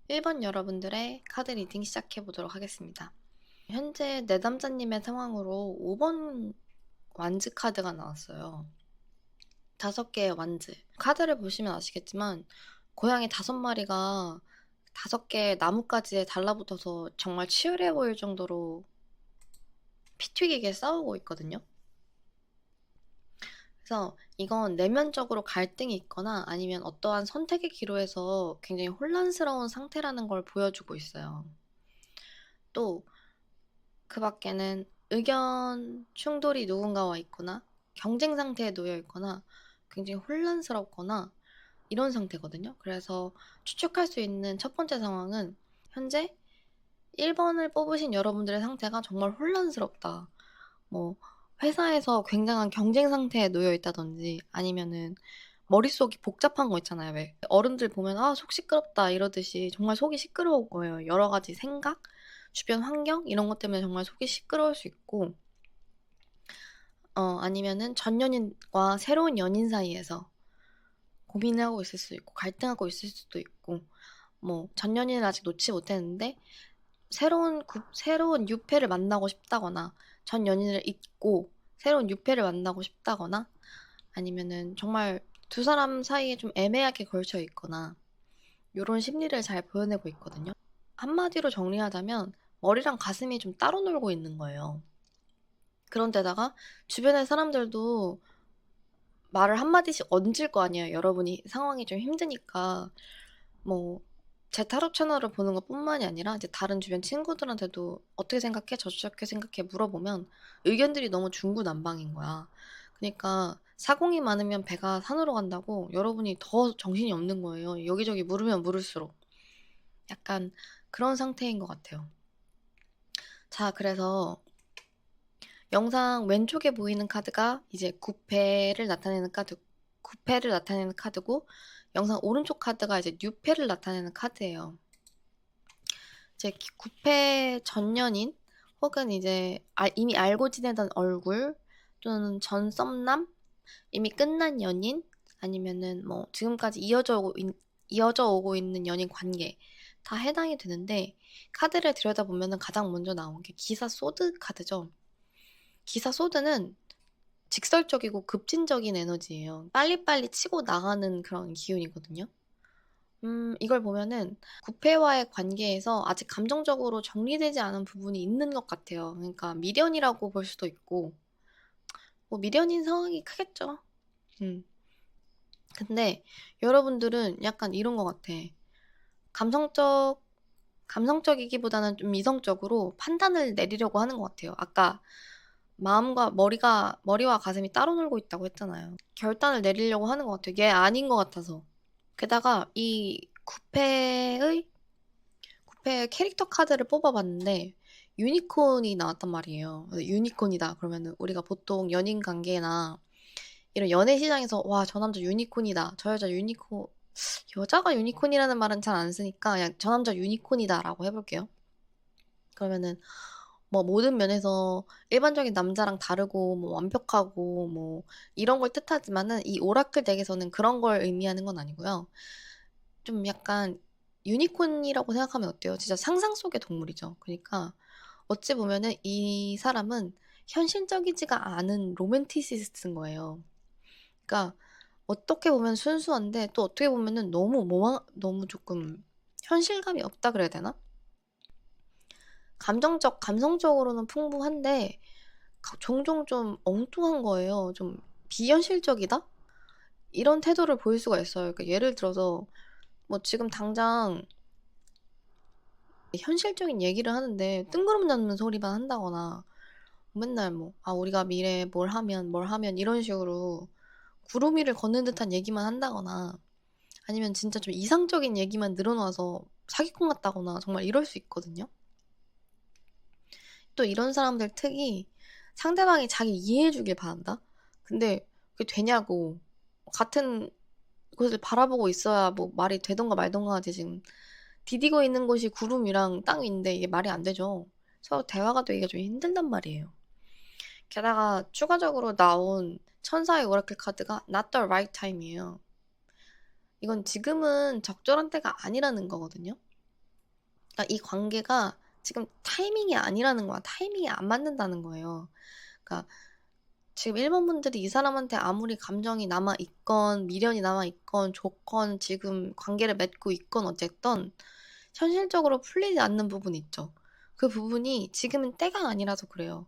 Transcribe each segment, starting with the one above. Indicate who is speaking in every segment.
Speaker 1: 1번 여러분들의 카드 리딩 시작해 보도록 하겠습니다. 현재 내담자님의 상황으로 5번 완즈 카드가 나왔어요. 5개의 완즈. 카드를 보시면 아시겠지만 고양이 5마리가 5개의 나뭇가지에 달라붙어서 정말 치열해 보일 정도로 피 튀기게 싸우고 있거든요. 그래서 이건 내면적으로 갈등이 있거나 아니면 어떠한 선택의 기로에서 굉장히 혼란스러운 상태라는 걸 보여주고 있어요. 또 그 밖에는 의견 충돌이 누군가와 있거나 경쟁 상태에 놓여 있거나 굉장히 혼란스럽거나 이런 상태거든요. 그래서 추측할 수 있는 첫 번째 상황은 현재 1번을 뽑으신 여러분들의 상태가 정말 혼란스럽다. 뭐 회사에서 굉장한 경쟁 상태에 놓여 있다든지 아니면은 머릿속이 복잡한 거 있잖아요. 왜 어른들 보면 속 시끄럽다 이러듯이 정말 속이 시끄러울 거예요. 여러 가지 생각, 주변 환경 이런 것 때문에 정말 속이 시끄러울 수 있고 아니면은 전 연인과 새로운 연인 사이에서 고민을 하고 있을 수도 있고 갈등하고 있을 수도 있고 뭐 전 연인을 아직 놓지 못했는데 새로운 뉴페를 만나고 싶다거나 전 연인을 잊고 새로운 뉴페를 만나고 싶다거나 아니면은 정말 두 사람 사이에 좀 애매하게 걸쳐 있거나 요런 심리를 잘 보여내고 있거든요. 한마디로 정리하자면 머리랑 가슴이 좀 따로 놀고 있는 거예요. 그런데다가 주변의 사람들도 말을 한마디씩 얹을 거 아니에요. 여러분이 상황이 좀 힘드니까 뭐 제 타로 채널을 보는 것뿐만이 아니라 이제 다른 주변 친구들한테도 "어떻게 생각해? 저렇게 생각해?" 물어보면 의견들이 너무 중구난방인 거야. 그니까 사공이 많으면 배가 산으로 간다고 여러분이 더 정신이 없는 거예요. 여기저기 물으면 물을수록. 약간 그런 상태인 것 같아요. 자, 그래서 영상 왼쪽에 보이는 카드가 이제 구패를 나타내는 카드고 영상 오른쪽 카드가 이제 뉴패를 나타내는 카드예요. 이제 구패 전 연인 혹은 이제 이미 알고 지내던 얼굴 또는 전 썸남 이미 끝난 연인 아니면은 뭐 지금까지 이어져 오고 있는 연인 관계 다 해당이 되는데 카드를 들여다보면은 가장 먼저 나온 게 기사 소드 카드죠. 기사 소드는 직설적이고 급진적인 에너지예요. 빨리빨리 치고 나가는 그런 기운이거든요. 이걸 보면은 구패와의 관계에서 아직 감정적으로 정리되지 않은 부분이 있는 것 같아요. 그러니까 미련이라고 볼 수도 있고, 뭐 미련인 상황이 크겠죠. 음. 근데 여러분들은 약간 이런 것 같아. 감성적이기보다는 좀 이성적으로 판단을 내리려고 하는 것 같아요. 아까 머리와 가슴이 따로 놀고 있다고 했잖아요. 결단을 내리려고 하는 것 같아요. 얘 아닌 것 같아서. 게다가 이 구패의 캐릭터 카드를 뽑아봤는데 유니콘이 나왔단 말이에요. 유니콘이다 그러면은 우리가 보통 연인 관계나 이런 연애 시장에서 와, 저 남자 유니콘이다. 저 여자 유니콘 여자가 유니콘이라는 말은 잘 안 쓰니까 그냥 저 남자 유니콘이다라고 해볼게요. 그러면은 뭐 모든 면에서 일반적인 남자랑 다르고 뭐 완벽하고 뭐 이런 걸 뜻하지만은 이 오라클 덱에서는 그런 걸 의미하는 건 아니고요. 좀 약간 유니콘이라고 생각하면 어때요? 진짜 상상 속의 동물이죠. 그러니까 어찌 보면은 이 사람은 현실적이지가 않은 로맨티시스트인 거예요. 그러니까 어떻게 보면 순수한데 또 어떻게 보면은 너무 조금 현실감이 없다 그래야 되나? 감성적으로는 풍부한데 종종 좀 엉뚱한 거예요. 좀 비현실적이다? 이런 태도를 보일 수가 있어요. 그러니까 예를 들어서 뭐 지금 당장 현실적인 얘기를 하는데 뜬구름 잡는 소리만 한다거나 맨날 뭐 우리가 미래에 뭘 하면 이런 식으로 구름 위를 걷는 듯한 얘기만 한다거나 아니면 진짜 좀 이상적인 얘기만 늘어놔서 사기꾼 같다거나 정말 이럴 수 있거든요. 또 이런 사람들 특이 상대방이 자기 이해해 주길 바란다? 근데 그게 되냐고. 같은 곳을 바라보고 있어야 뭐 말이 되던가 말던가 하지 지금 디디고 있는 곳이 구름이랑 땅인데 이게 말이 안 되죠. 서로 대화가 되기가 좀 힘들단 말이에요. 게다가 추가적으로 나온 천사의 오라클 카드가 Not the right time이에요. 이건 지금은 적절한 때가 아니라는 거거든요. 그러니까 이 관계가 지금 타이밍이 아니라는 거야. 타이밍이 안 맞는다는 거예요. 그러니까 지금 일본 분들이 이 사람한테 아무리 감정이 남아있건 미련이 남아있건 좋건 지금 관계를 맺고 있건 어쨌든 현실적으로 풀리지 않는 부분이 있죠. 그 부분이 지금은 때가 아니라서 그래요.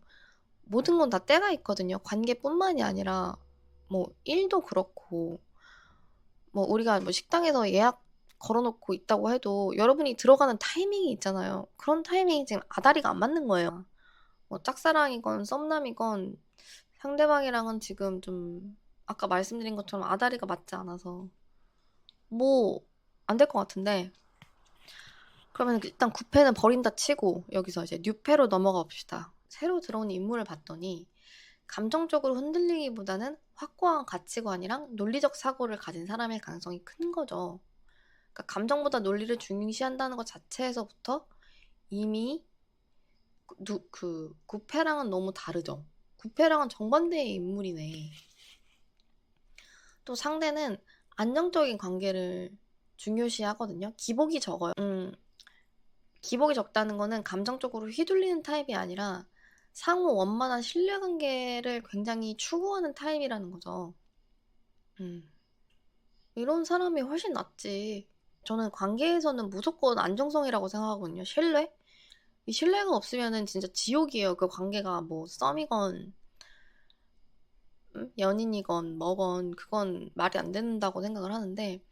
Speaker 1: 모든 건 다 때가 있거든요. 관계뿐만이 아니라 뭐 일도 그렇고 뭐 우리가 뭐 식당에서 예약 걸어놓고 있다고 해도 여러분이 들어가는 타이밍이 있잖아요. 그런 타이밍이 지금 아다리가 안 맞는 거예요. 뭐 짝사랑이건 썸남이건 상대방이랑은 지금 좀 아까 말씀드린 것처럼 아다리가 맞지 않아서 뭐 안 될 것 같은데 그러면 일단 9패는 버린다 치고 여기서 이제 뉴패로 넘어가 봅시다. 새로 들어온 인물을 봤더니 감정적으로 흔들리기보다는 확고한 가치관이랑 논리적 사고를 가진 사람일 가능성이 큰 거죠. 그러니까 감정보다 논리를 중시한다는 것 자체에서부터 이미 그 9패랑은 너무 다르죠. 9패랑은 정반대의 인물이네. 또 상대는 안정적인 관계를 중요시 하거든요. 기복이 적어요. 기복이 적다는 거는 감정적으로 휘둘리는 타입이 아니라 상호 원만한 신뢰관계를 굉장히 추구하는 타입이라는 거죠. 이런 사람이 훨씬 낫지. 저는 관계에서는 무조건 안정성이라고 생각하거든요. 신뢰? 이 신뢰가 없으면은 진짜 지옥이에요. 그 관계가 뭐 썸이건 연인이건 뭐건 그건 말이 안 된다고 생각을 하는데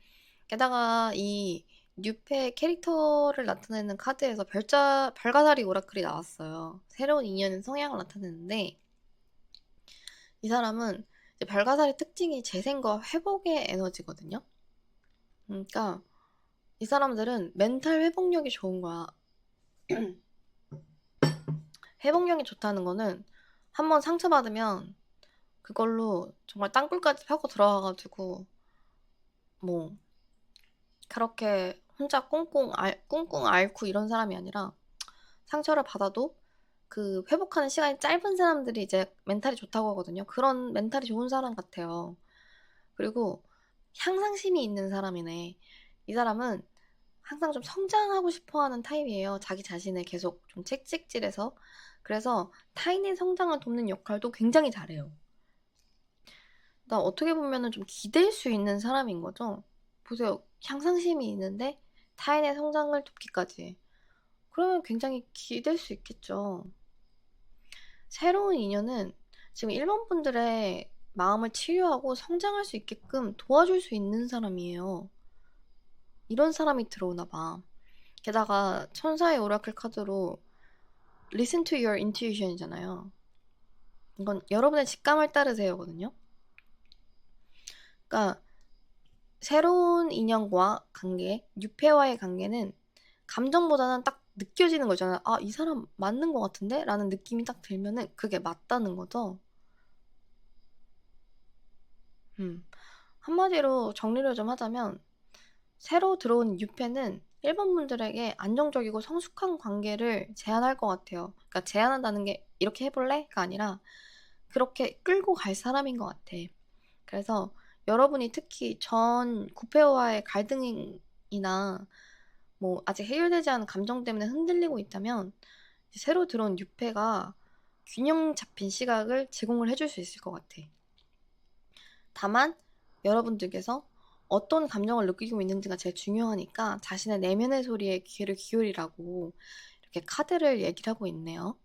Speaker 1: 게다가 이 뉴페 캐릭터를 나타내는 카드에서 별가사리 오라클이 나왔어요. 새로운 인연의 성향을 나타내는데 이 사람은 이제 별가사리 특징이 재생과 회복의 에너지거든요. 그러니까 이 사람들은 멘탈 회복력이 좋은 거야. 회복력이 좋다는 거는 한번 상처받으면 그걸로 정말 땅굴까지 파고 들어가가지고 뭐 그렇게 혼자 꽁꽁 앓고 이런 사람이 아니라 상처를 받아도 그 회복하는 시간이 짧은 사람들이 이제 멘탈이 좋다고 하거든요. 그런 멘탈이 좋은 사람 같아요. 그리고 향상심이 있는 사람이네. 이 사람은 항상 좀 성장하고 싶어 하는 타입이에요. 자기 자신을 계속 좀 채찍질해서. 그래서 타인의 성장을 돕는 역할도 굉장히 잘해요. 나 어떻게 보면은 좀 기댈 수 있는 사람인 거죠. 보세요. 향상심이 있는데 타인의 성장을 돕기까지. 그러면 굉장히 기댈 수 있겠죠. 새로운 인연은 지금 일본 분들의 마음을 치유하고 성장할 수 있게끔 도와줄 수 있는 사람이에요. 이런 사람이 들어오나 봐. 게다가 천사의 오라클 카드로 Listen to your intuition이잖아요. 이건 여러분의 직감을 따르세요거든요. 그러니까 새로운 인연과 관계, 뉴페와의 관계는 감정보다는 딱 느껴지는 거잖아요. 아, 이 사람 맞는 것 같은데? 라는 느낌이 딱 들면은 그게 맞다는 거죠. 한마디로 정리를 좀 하자면 새로 들어온 뉴페는 일본 분들에게 안정적이고 성숙한 관계를 제안할 것 같아요. 그러니까 제안한다는 게 이렇게 해볼래?가 아니라 그렇게 끌고 갈 사람인 것 같아. 그래서 여러분이 특히 전 구페와의 갈등이나 뭐 아직 해결되지 않은 감정 때문에 흔들리고 있다면 새로 들어온 뉴페가 균형 잡힌 시각을 제공을 해줄 수 있을 것 같아. 다만 여러분들께서 어떤 감정을 느끼고 있는지가 제일 중요하니까 자신의 내면의 소리에 귀를 기울이라고 이렇게 카드를 얘기를 하고 있네요.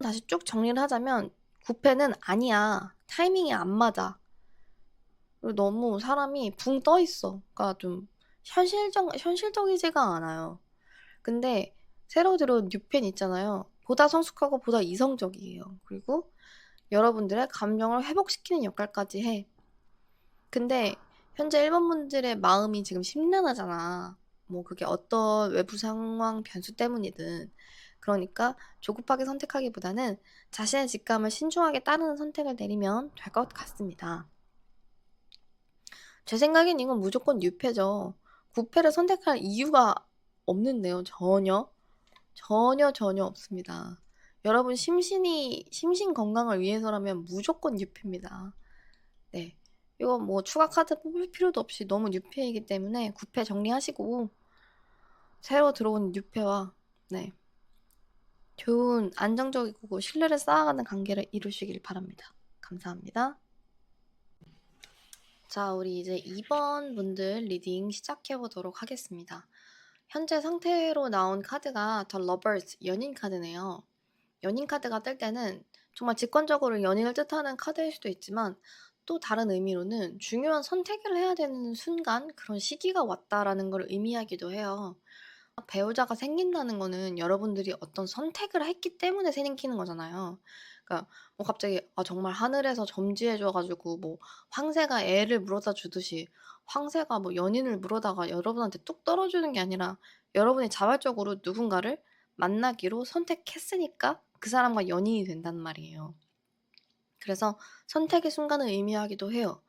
Speaker 1: 다시 쭉 정리를 하자면 9패는 아니야. 타이밍이 안 맞아. 그리고 너무 사람이 붕 떠 있어. 그러니까 좀 현실적이지가 않아요. 근데 새로 들어온 뉴팬 있잖아요. 보다 성숙하고 보다 이성적이에요. 그리고 여러분들의 감정을 회복시키는 역할까지 해. 근데 현재 일본 분들의 마음이 지금 심란하잖아. 뭐 그게 어떤 외부 상황 변수 때문이든. 그러니까 조급하게 선택하기보다는 자신의 직감을 신중하게 따르는 선택을 내리면 될 것 같습니다. 제 생각엔 이건 무조건 뉴패죠. 9패를 선택할 이유가 없는데요. 전혀 없습니다. 여러분 심신 건강을 위해서라면 무조건 뉴패입니다. 네. 이거 뭐 추가 카드 뽑을 필요도 없이 너무 뉴패이기 때문에 9패 정리하시고 새로 들어온 뉴페와 네, 좋은 안정적이고 신뢰를 쌓아가는 관계를 이루시길 바랍니다. 감사합니다. 자, 우리 이제 2번 분들 리딩 시작해 보도록 하겠습니다. 현재 상태로 나온 카드가 The Lovers, 연인 카드네요. 연인 카드가 뜰 때는 정말 직관적으로 연인을 뜻하는 카드일 수도 있지만 또 다른 의미로는 중요한 선택을 해야 되는 순간, 그런 시기가 왔다라는 걸 의미하기도 해요. 배우자가 생긴다는 거는 여러분들이 어떤 선택을 했기 때문에 생기는 거잖아요. 그러니까 뭐 갑자기 정말 하늘에서 점지해줘 가지고 뭐 황새가 애를 물어다 주듯이 황새가 뭐 연인을 물어다가 여러분한테 뚝 떨어주는 게 아니라 여러분이 자발적으로 누군가를 만나기로 선택했으니까 그 사람과 연인이 된단 말이에요. 그래서 선택의 순간을 의미하기도 해요.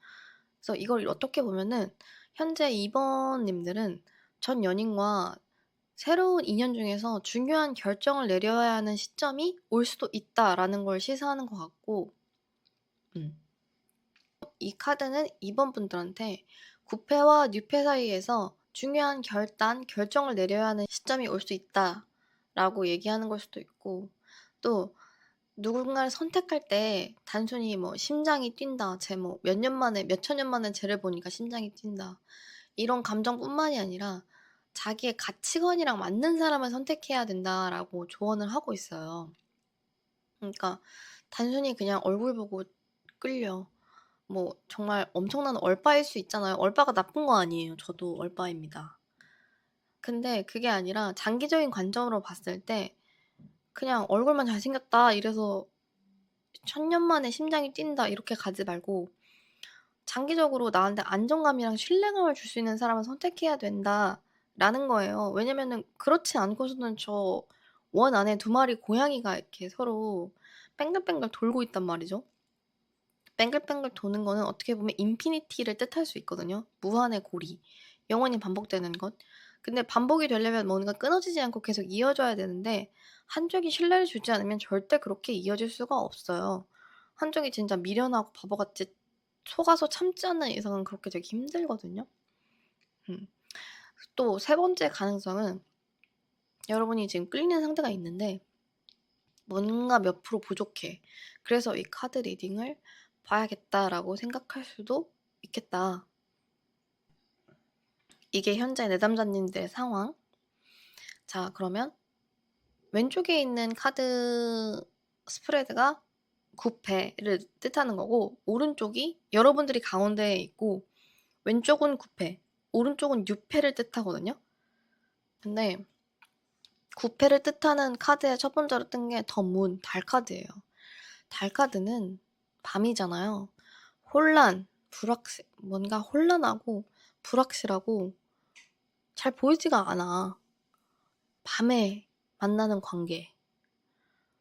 Speaker 1: 그래서 이걸 어떻게 보면은 현재 2번 님들은 전 연인과 새로운 인연 중에서 중요한 결정을 내려야 하는 시점이 올 수도 있다라는 걸 시사하는 것 같고, 이 카드는 2번 분들한테 구패와 뉴패 사이에서 중요한 결정을 내려야 하는 시점이 올 수 있다라고 얘기하는 걸 수도 있고, 또 누군가를 선택할 때 단순히 뭐 심장이 뛴다, 쟤 뭐 몇 년 만에, 몇 천 년 만에 쟤를 보니까 심장이 뛴다, 이런 감정뿐만이 아니라 자기의 가치관이랑 맞는 사람을 선택해야 된다라고 조언을 하고 있어요. 그러니까 단순히 그냥 얼굴 보고 끌려. 뭐 정말 엄청난 얼빠일 수 있잖아요. 얼빠가 나쁜 거 아니에요. 저도 얼빠입니다. 근데 그게 아니라 장기적인 관점으로 봤을 때 그냥 얼굴만 잘생겼다 이래서 천년 만에 심장이 뛴다 이렇게 가지 말고 장기적으로 나한테 안정감이랑 신뢰감을 줄 수 있는 사람을 선택해야 된다라는 거예요. 왜냐면은 그렇지 않고서는 저 원 안에 두 마리 고양이가 이렇게 서로 뱅글뱅글 돌고 있단 말이죠. 뱅글뱅글 도는 거는 어떻게 보면 인피니티를 뜻할 수 있거든요. 무한의 고리. 영원히 반복되는 것. 근데 반복이 되려면 뭔가 끊어지지 않고 계속 이어져야 되는데 한쪽이 신뢰를 주지 않으면 절대 그렇게 이어질 수가 없어요. 한쪽이 진짜 미련하고 바보같이 속아서 참지 않는 이상은 그렇게 되게 힘들거든요. 또 세 번째 가능성은 여러분이 지금 끌리는 상태가 있는데 뭔가 몇 프로 부족해. 그래서 이 카드 리딩을 봐야겠다라고 생각할 수도 있겠다. 이게 현재 내담자님들의 상황. 자, 그러면 왼쪽에 있는 카드 스프레드가 9패를 뜻하는 거고 오른쪽이 여러분들이 가운데에 있고 왼쪽은 9패, 오른쪽은 6패를 뜻하거든요. 근데 9패를 뜻하는 카드의 첫 번째로 뜬 게 더 문, 달 카드예요. 달 카드는 밤이잖아요. 혼란, 뭔가 혼란하고 불확실하고 잘 보이지가 않아. 밤에 만나는 관계.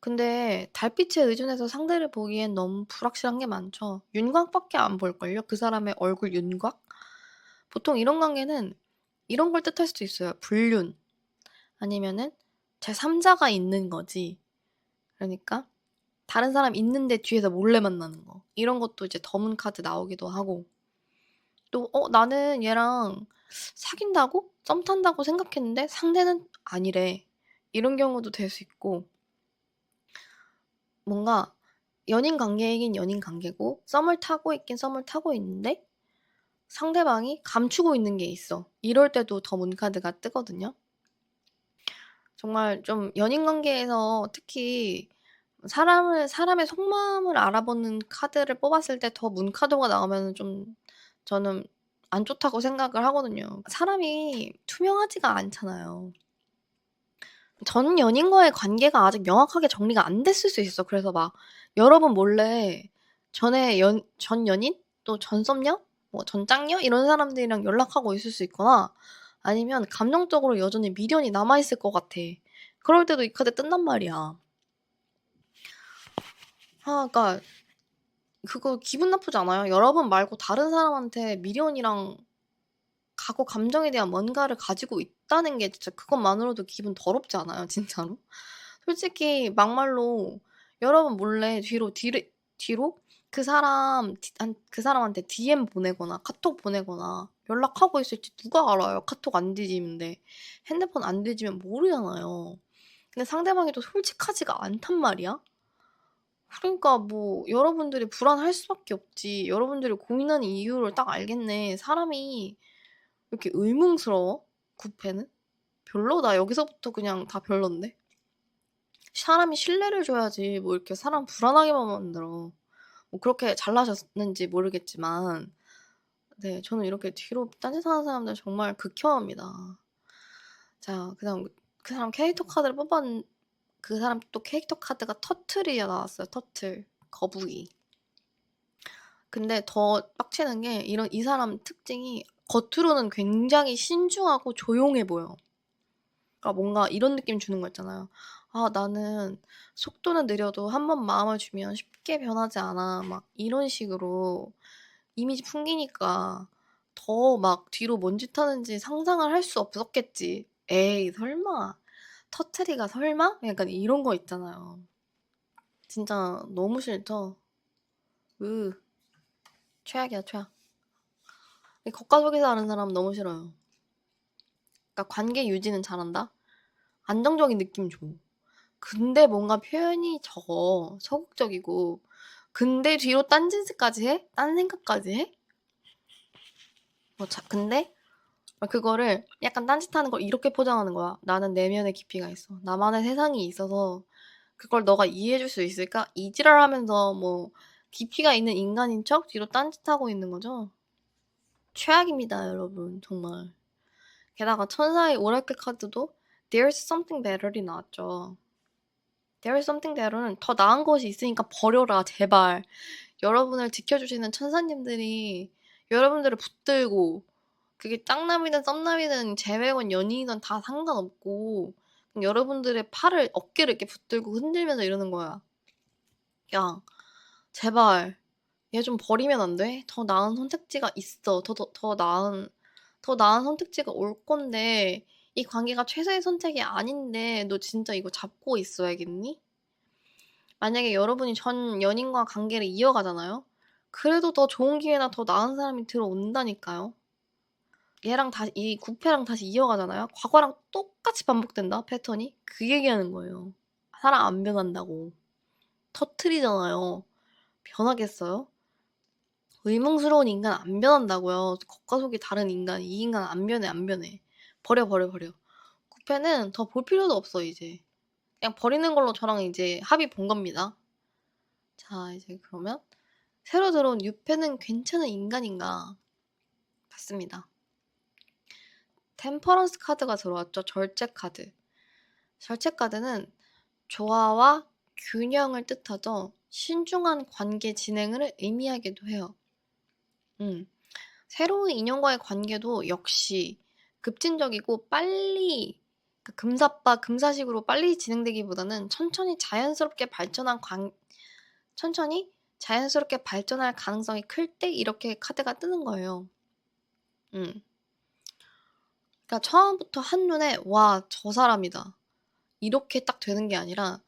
Speaker 1: 근데 달빛에 의존해서 상대를 보기엔 너무 불확실한 게 많죠. 윤곽밖에 안 보일걸요? 그 사람의 얼굴 윤곽? 보통 이런 관계는 이런 걸 뜻할 수도 있어요. 불륜. 아니면은 제3자가 있는 거지. 그러니까 다른 사람 있는데 뒤에서 몰래 만나는 거. 이런 것도 이제 더문 카드 나오기도 하고. 또 나는 얘랑 사귄다고? 썸 탄다고 생각했는데 상대는 아니래. 이런 경우도 될 수 있고. 뭔가 연인 관계이긴 연인 관계고 썸을 타고 있긴 썸을 타고 있는데 상대방이 감추고 있는 게 있어. 이럴 때도 더 문카드가 뜨거든요. 정말 좀 연인 관계에서 특히 사람의 속마음을 알아보는 카드를 뽑았을 때 더 문카드가 나오면 좀 저는 안 좋다고 생각을 하거든요. 사람이 투명하지가 않잖아요. 전 연인과의 관계가 아직 명확하게 정리가 안 됐을 수 있어. 그래서 막 여러분 몰래 전 연인? 또 전 썸녀? 뭐 전 짝녀? 이런 사람들이랑 연락하고 있을 수 있거나 아니면 감정적으로 여전히 미련이 남아있을 것 같아. 그럴 때도 이 카드 뜬단 말이야. 그러니까 그거 기분 나쁘지 않아요? 여러분 말고 다른 사람한테 미련이랑 과거 감정에 대한 뭔가를 가지고 있다는 게 진짜 그것만으로도 기분 더럽지 않아요, 진짜로? 솔직히 막말로 여러분 몰래 뒤로 그 사람한테 DM 보내거나 카톡 보내거나 연락하고 있을지 누가 알아요? 카톡 안 뒤지는데. 핸드폰 안 뒤지면 모르잖아요. 근데 상대방이 또 솔직하지가 않단 말이야? 그러니까 뭐 여러분들이 불안할 수밖에 없지. 여러분들이 고민하는 이유를 딱 알겠네. 사람이 왜 이렇게 의문스러워? 구패는? 별로다. 여기서부터 그냥 다 별론데? 사람이 신뢰를 줘야지 뭐 이렇게 사람 불안하게만 만들어. 뭐 그렇게 잘나셨는지 모르겠지만 네, 저는 이렇게 뒤로 딴짓하는 사람들 정말 극혐합니다. 자, 그다음 그 사람 캐릭터 카드를 뽑았 그 사람 또 캐릭터 카드가 터틀이 나왔어요. 터틀. 거북이. 근데 더 빡치는 게 이 사람 특징이 겉으로는 굉장히 신중하고 조용해 보여. 그러니까 뭔가 이런 느낌 주는 거 있잖아요. 아, 나는 속도는 느려도 한 번 마음을 주면 쉽게 변하지 않아. 막 이런 식으로 이미지 풍기니까 더 막 뒤로 뭔 짓 하는지 상상을 할 수 없었겠지. 에이, 설마. 터트리가 설마? 약간 이런 거 있잖아요. 진짜 너무 싫죠? 으, 최악이야, 최악. 겉과 속에서 아는 사람 너무 싫어요. 그러니까 관계 유지는 잘한다? 안정적인 느낌 줘. 근데 뭔가 표현이 적어. 소극적이고. 근데 뒤로 딴짓까지 해? 딴 생각까지 해? 근데 그거를 약간 딴짓하는 걸 이렇게 포장하는 거야. 나는 내면의 깊이가 있어. 나만의 세상이 있어서 그걸 너가 이해해줄 수 있을까? 이 지랄하면서 뭐 깊이가 있는 인간인 척 뒤로 딴짓하고 있는 거죠. 최악입니다, 여러분. 정말. 게다가 천사의 오라클 카드도 There's something better이 나왔죠. There's something better는 더 나은 것이 있으니까 버려라, 제발. 여러분을 지켜주시는 천사님들이 여러분들을 붙들고 그게 짝남이든 썸남이든 재회건 연인이든 다 상관없고 여러분들의 팔을 어깨를 이렇게 붙들고 흔들면서 이러는 거야. 야, 제발 얘 좀 버리면 안 돼? 더 나은 선택지가 있어. 더 나은 선택지가 올 건데 이 관계가 최선의 선택이 아닌데 너 진짜 이거 잡고 있어야겠니? 만약에 여러분이 전 연인과 관계를 이어가잖아요? 그래도 더 좋은 기회나 더 나은 사람이 들어온다니까요. 얘랑 다시 이 구패랑 다시 이어가잖아요. 과거랑 똑같이 반복된다 패턴이. 그 얘기하는 거예요. 사람 안 변한다고. 터틀이잖아요. 변하겠어요? 의문스러운 인간 안 변한다고요. 겉과 속이 다른 인간, 이 인간 안 변해, 안 변해. 버려, 버려, 버려. 구패는 더 볼 필요도 없어, 이제. 그냥 버리는 걸로 저랑 이제 합의 본 겁니다. 자, 이제 그러면 새로 들어온 유패는 괜찮은 인간인가? 봤습니다. 템퍼런스 카드가 들어왔죠. 절제 카드. 절제 카드는 조화와 균형을 뜻하죠. 신중한 관계 진행을 의미하기도 해요. 새로운 인연과의 관계도 역시 급진적이고 빨리 금사식으로 빨리 진행되기보다는 천천히 자연스럽게 발전할 가능성이 클 때 이렇게 카드가 뜨는 거예요. 그러니까 처음부터 한눈에 와, 저 사람이다. 이렇게 딱 되는 게 아니라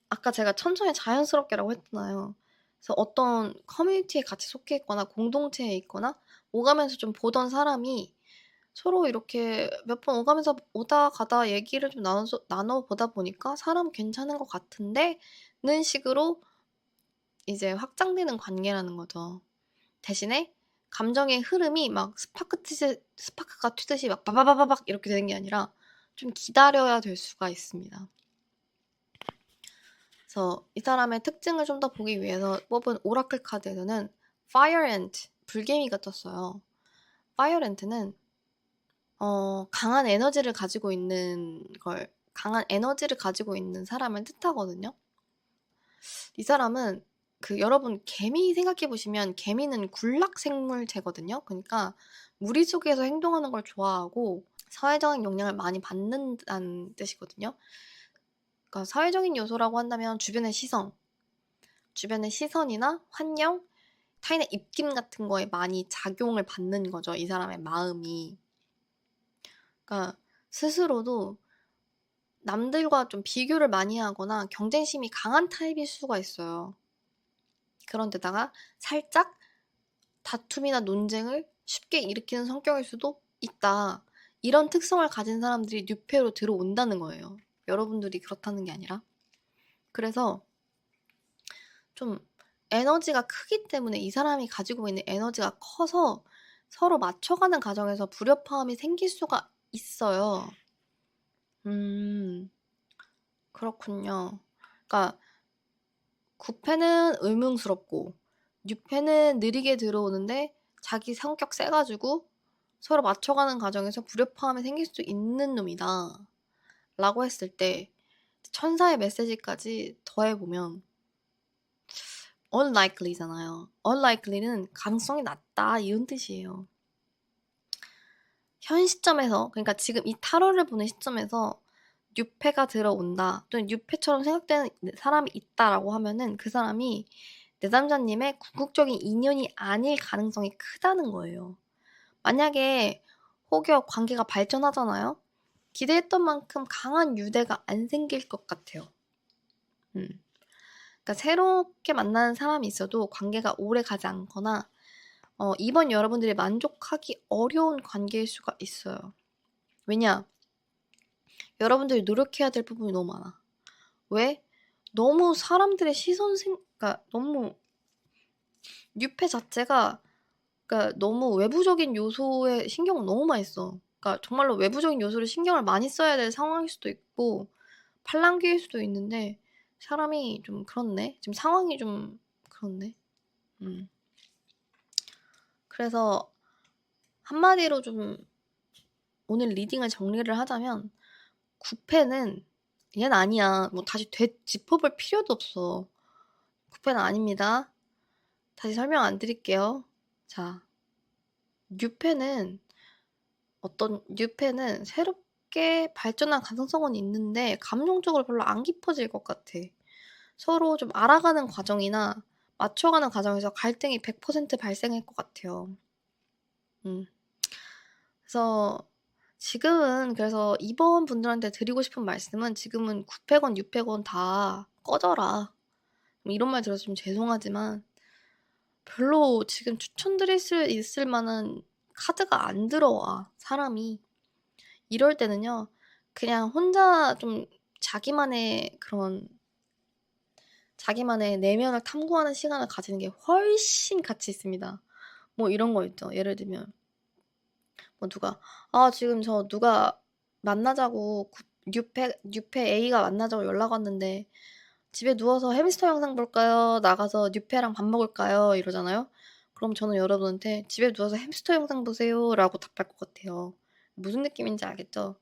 Speaker 1: 아까 제가 천천히 자연스럽게라고 했잖아요. 그래서 어떤 커뮤니티에 같이 속해 있거나 공동체에 있거나 오가면서 좀 보던 사람이 서로 이렇게 몇 번 오가면서 오다 가다 얘기를 좀 나눠보다 보니까 사람 괜찮은 것 같은데 는 식으로 이제 확장되는 관계라는 거죠. 대신에 감정의 흐름이 막 스파크가 튀듯이 막 바바바바박 이렇게 되는 게 아니라 좀 기다려야 될 수가 있습니다. 그래서 이 사람의 특징을 좀 더 보기 위해서 뽑은 오라클 카드에서는 Fire Ant, 불개미가 떴어요. Fire Ant는 강한 에너지를 가지고 있는 사람을 뜻하거든요. 이 사람은 여러분 개미 생각해 보시면 개미는 굴락생물체거든요. 그러니까 무리 속에서 행동하는 걸 좋아하고 사회적인 영향을 많이 받는다는 뜻이거든요. 그러니까 사회적인 요소라고 한다면 주변의 시선이나 환경, 타인의 입김 같은 거에 많이 작용을 받는 거죠. 이 사람의 마음이. 그러니까 스스로도 남들과 좀 비교를 많이 하거나 경쟁심이 강한 타입일 수가 있어요. 그런데다가 살짝 다툼이나 논쟁을 쉽게 일으키는 성격일 수도 있다. 이런 특성을 가진 사람들이 뉴페로 들어온다는 거예요. 여러분들이 그렇다는 게 아니라. 그래서 좀 에너지가 크기 때문에 이 사람이 가지고 있는 에너지가 커서 서로 맞춰가는 과정에서 불협화음이 생길 수가 있어요. 그렇군요. 그러니까 9패는 의문스럽고 6패는 느리게 들어오는데 자기 성격 세가지고 서로 맞춰가는 과정에서 불협화음이 생길 수 있는 놈이다 라고 했을 때 천사의 메시지까지 더해보면 unlikely잖아요. unlikely는 가능성이 낮다 이런 뜻이에요. 현 시점에서, 그러니까 지금 이 타로를 보는 시점에서 뉴페가 들어온다 또는 뉴페처럼 생각되는 사람이 있다라고 하면은 그 사람이 내담자님의 궁극적인 인연이 아닐 가능성이 크다는 거예요. 만약에 혹여 관계가 발전하잖아요? 기대했던 만큼 강한 유대가 안 생길 것 같아요. 그러니까 새롭게 만나는 사람이 있어도 관계가 오래 가지 않거나 이번 여러분들이 만족하기 어려운 관계일 수가 있어요. 왜냐? 여러분들이 노력해야 될 부분이 너무 많아. 왜? 너무 사람들의 그러니까 너무 뉴페 자체가 그러니까 너무 외부적인 요소에 신경을 너무 많이 써. 그러니까 정말로 외부적인 요소를 신경을 많이 써야 될 상황일 수도 있고 팔랑귀일 수도 있는데 사람이 좀 그렇네. 지금 상황이 좀 그렇네. 그래서 한마디로 좀 오늘 리딩을 정리를 하자면 9패는 얘는 아니야. 뭐 다시 짚어볼 필요도 없어. 9패는 아닙니다. 다시 설명 안 드릴게요. 자, 뉴패는 뉴패는 새롭게 발전할 가능성은 있는데 감정적으로 별로 안 깊어질 것 같아. 서로 좀 알아가는 과정이나 맞춰가는 과정에서 갈등이 100% 발생할 것 같아요. 그래서 지금은 그래서 이번 분들한테 드리고 싶은 말씀은 지금은 9패건 6패건 다 꺼져라. 이런 말 들어서 좀 죄송하지만 별로 지금 추천드릴 수 있을 만한 카드가 안 들어와, 사람이. 이럴 때는요, 그냥 혼자 좀 자기만의 내면을 탐구하는 시간을 가지는 게 훨씬 가치 있습니다. 뭐 이런 거 있죠. 예를 들면 뭐 지금 누가 만나자고 뉴페 A가 만나자고 연락 왔는데 집에 누워서 햄스터 영상 볼까요? 나가서 뉴페랑 밥 먹을까요? 이러잖아요. 그럼 저는 여러분한테 집에 누워서 햄스터 영상 보세요 라고 답할 것 같아요. 무슨 느낌인지 알겠죠?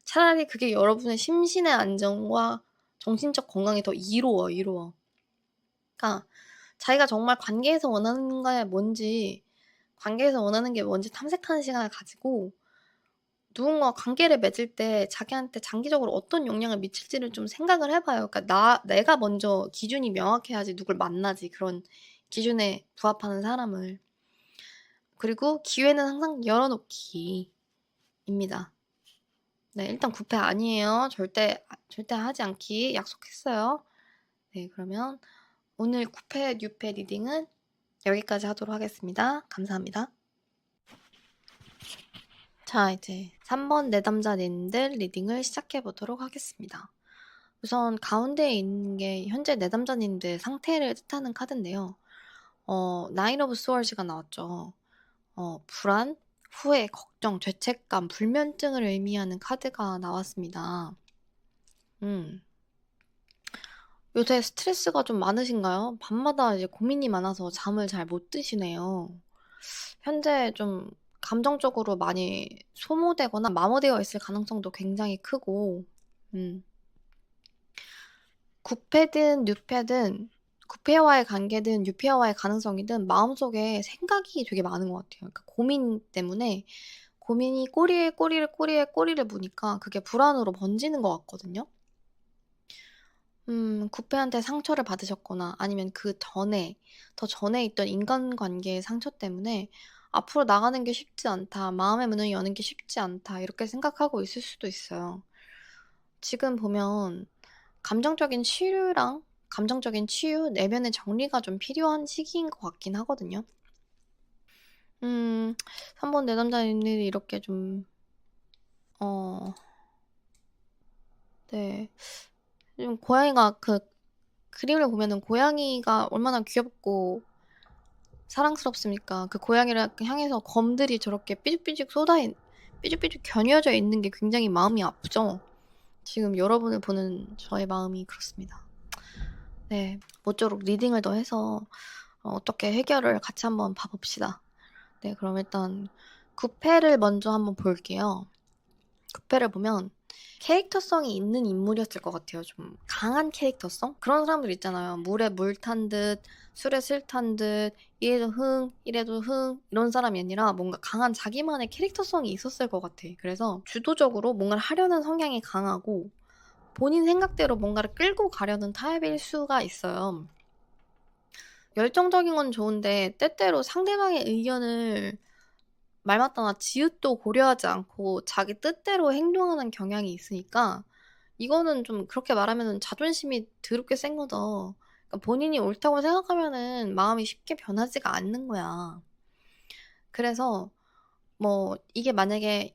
Speaker 1: 차라리 그게 여러분의 심신의 안정과 정신적 건강이 더 이로워. 그러니까 자기가 정말 관계에서 원하는 게 뭔지 탐색하는 시간을 가지고 누군가 관계를 맺을 때 자기한테 장기적으로 어떤 영향을 미칠지를 좀 생각을 해봐요. 그러니까 내가 먼저 기준이 명확해야지 누굴 만나지. 그런 기준에 부합하는 사람을. 그리고 기회는 항상 열어놓기입니다. 네, 일단 9패 아니에요. 절대 하지 않기 약속했어요. 네, 그러면 오늘 9패, 6패 리딩은 여기까지 하도록 하겠습니다. 감사합니다. 자, 이제 3번 내담자님들 리딩을 시작해 보도록 하겠습니다. 우선 가운데에 있는 게 현재 내담자님들 상태를 뜻하는 카드인데요. 나인 오브 스월즈가 나왔죠. 불안, 후회, 걱정, 죄책감, 불면증을 의미하는 카드가 나왔습니다. 요새 스트레스가 좀 많으신가요? 밤마다 이제 고민이 많아서 잠을 잘 못 드시네요. 현재 좀 감정적으로 많이 소모되거나 마모되어 있을 가능성도 굉장히 크고, 9패든 6패든 9패와의 관계든 6패와의 가능성이든 마음속에 생각이 되게 많은 것 같아요. 그러니까 고민 때문에 고민이 꼬리에 꼬리를 무니까 그게 불안으로 번지는 것 같거든요. 9패한테 상처를 받으셨거나 아니면 더 전에 있던 인간관계의 상처 때문에 앞으로 나가는 게 쉽지 않다, 마음의 문을 여는 게 쉽지 않다, 이렇게 생각하고 있을 수도 있어요. 지금 보면 감정적인 치유, 내면의 정리가 좀 필요한 시기인 것 같긴 하거든요. 음 3번 내 남자님들이 이렇게 좀 어 네. 좀 고양이가 그 그림을 보면은 고양이가 얼마나 귀엽고 사랑스럽습니까. 그 고양이를 향해서 검들이 저렇게 삐죽삐죽 겨뉘어져 있는 게 굉장히 마음이 아프죠. 지금 여러분을 보는 저의 마음이 그렇습니다. 네. 모쪼록 리딩을 더 해서 어떻게 해결을 같이 한번 봐 봅시다. 네, 그럼 일단 9패를 먼저 한번 볼게요. 9패를 보면 캐릭터성이 있는 인물이었을 것 같아요. 좀 강한 캐릭터성? 그런 사람들 있잖아요. 물에 물 탄 듯, 술에 술 탄 듯, 이래도 흥, 이래도 흥, 이런 사람이 아니라 뭔가 강한 자기만의 캐릭터성이 있었을 것 같아. 그래서 주도적으로 뭔가를 하려는 성향이 강하고 본인 생각대로 뭔가를 끌고 가려는 타입일 수가 있어요. 열정적인 건 좋은데 때때로 상대방의 의견을 말 맞다나 지읒도 고려하지 않고 자기 뜻대로 행동하는 경향이 있으니까 이거는 좀 그렇게 말하면은 자존심이 더럽게 센 거죠. 그러니까 본인이 옳다고 생각하면은 마음이 쉽게 변하지가 않는 거야. 그래서 뭐 이게 만약에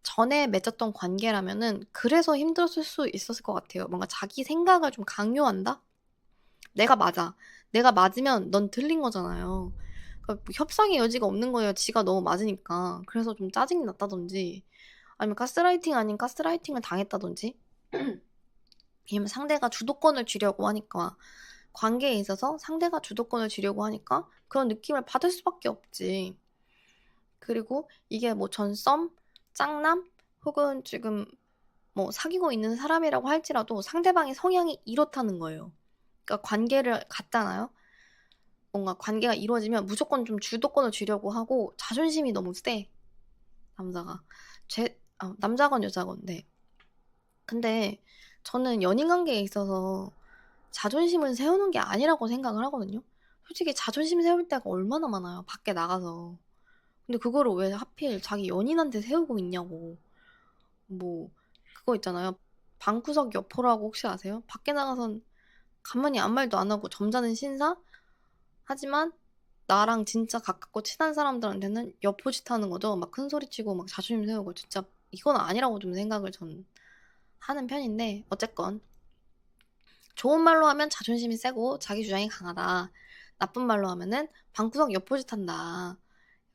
Speaker 1: 전에 맺었던 관계라면은 그래서 힘들었을 수 있었을 것 같아요. 뭔가 자기 생각을 좀 강요한다? 내가 맞아. 내가 맞으면 넌 틀린 거잖아요. 그러니까 뭐 협상의 여지가 없는 거예요. 지가 너무 맞으니까. 그래서 좀 짜증이 났다든지 아니면 가스라이팅 아닌 가스라이팅을 당했다든지 아니면 상대가 주도권을 쥐려고 하니까 관계에 있어서 상대가 주도권을 쥐려고 하니까 그런 느낌을 받을 수밖에 없지. 그리고 이게 뭐 전썸, 짝남 혹은 지금 뭐 사귀고 있는 사람이라고 할지라도 상대방의 성향이 이렇다는 거예요. 그러니까 관계를 갖잖아요. 뭔가 관계가 이루어지면 무조건 좀 주도권을 쥐려고 하고 자존심이 너무 세. 남자가. 남자건 여자건. 네. 근데 저는 연인 관계에 있어서 자존심을 세우는 게 아니라고 생각을 하거든요. 솔직히 자존심 세울 때가 얼마나 많아요. 밖에 나가서. 근데 그거를 왜 하필 자기 연인한테 세우고 있냐고. 뭐 그거 있잖아요. 방구석 여포라고 혹시 아세요? 밖에 나가선 가만히 아무 말도 안 하고 점잖은 신사? 하지만 나랑 진짜 가깝고 친한 사람들한테는 여포짓 하는 거죠. 막 큰 소리 치고 막 자존심 세우고 진짜 이건 아니라고 좀 생각을 전 하는 편인데 어쨌건 좋은 말로 하면 자존심이 세고 자기 주장이 강하다. 나쁜 말로 하면은 방구석 여포짓 한다.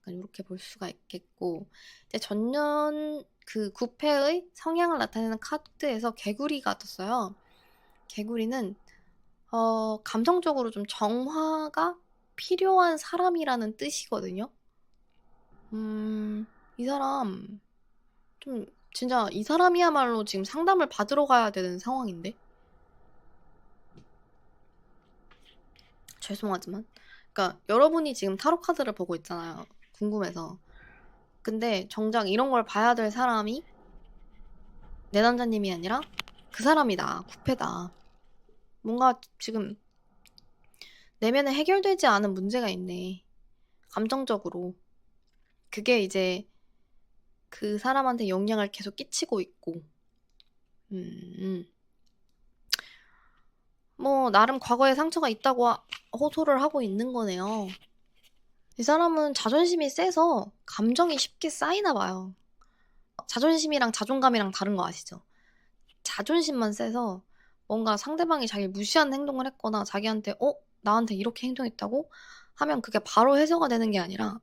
Speaker 1: 약간 이렇게 볼 수가 있겠고 이제 전년 그 9패의 성향을 나타내는 카드에서 개구리가 떴어요. 개구리는 감정적으로 좀 정화가 필요한 사람이라는 뜻이거든요. 이 사람 좀 진짜 이 사람이야말로 지금 상담을 받으러 가야 되는 상황인데? 죄송하지만. 그러니까 여러분이 지금 타로 카드를 보고 있잖아요. 궁금해서. 근데 정작 이런 걸 봐야 될 사람이 내 남자님이 아니라 그 사람이다. 구패다. 뭔가 지금 내면에 해결되지 않은 문제가 있네. 감정적으로. 그게 이제 그 사람한테 영향을 계속 끼치고 있고. 음. 뭐 나름 과거에 상처가 있다고 호소를 하고 있는 거네요. 이 사람은 자존심이 세서 감정이 쉽게 쌓이나 봐요. 자존심이랑 자존감이랑 다른 거 아시죠? 자존심만 세서 뭔가 상대방이 자기를 무시하는 행동을 했거나 자기한테 나한테 이렇게 행동했다고 하면 그게 바로 해소가 되는 게 아니라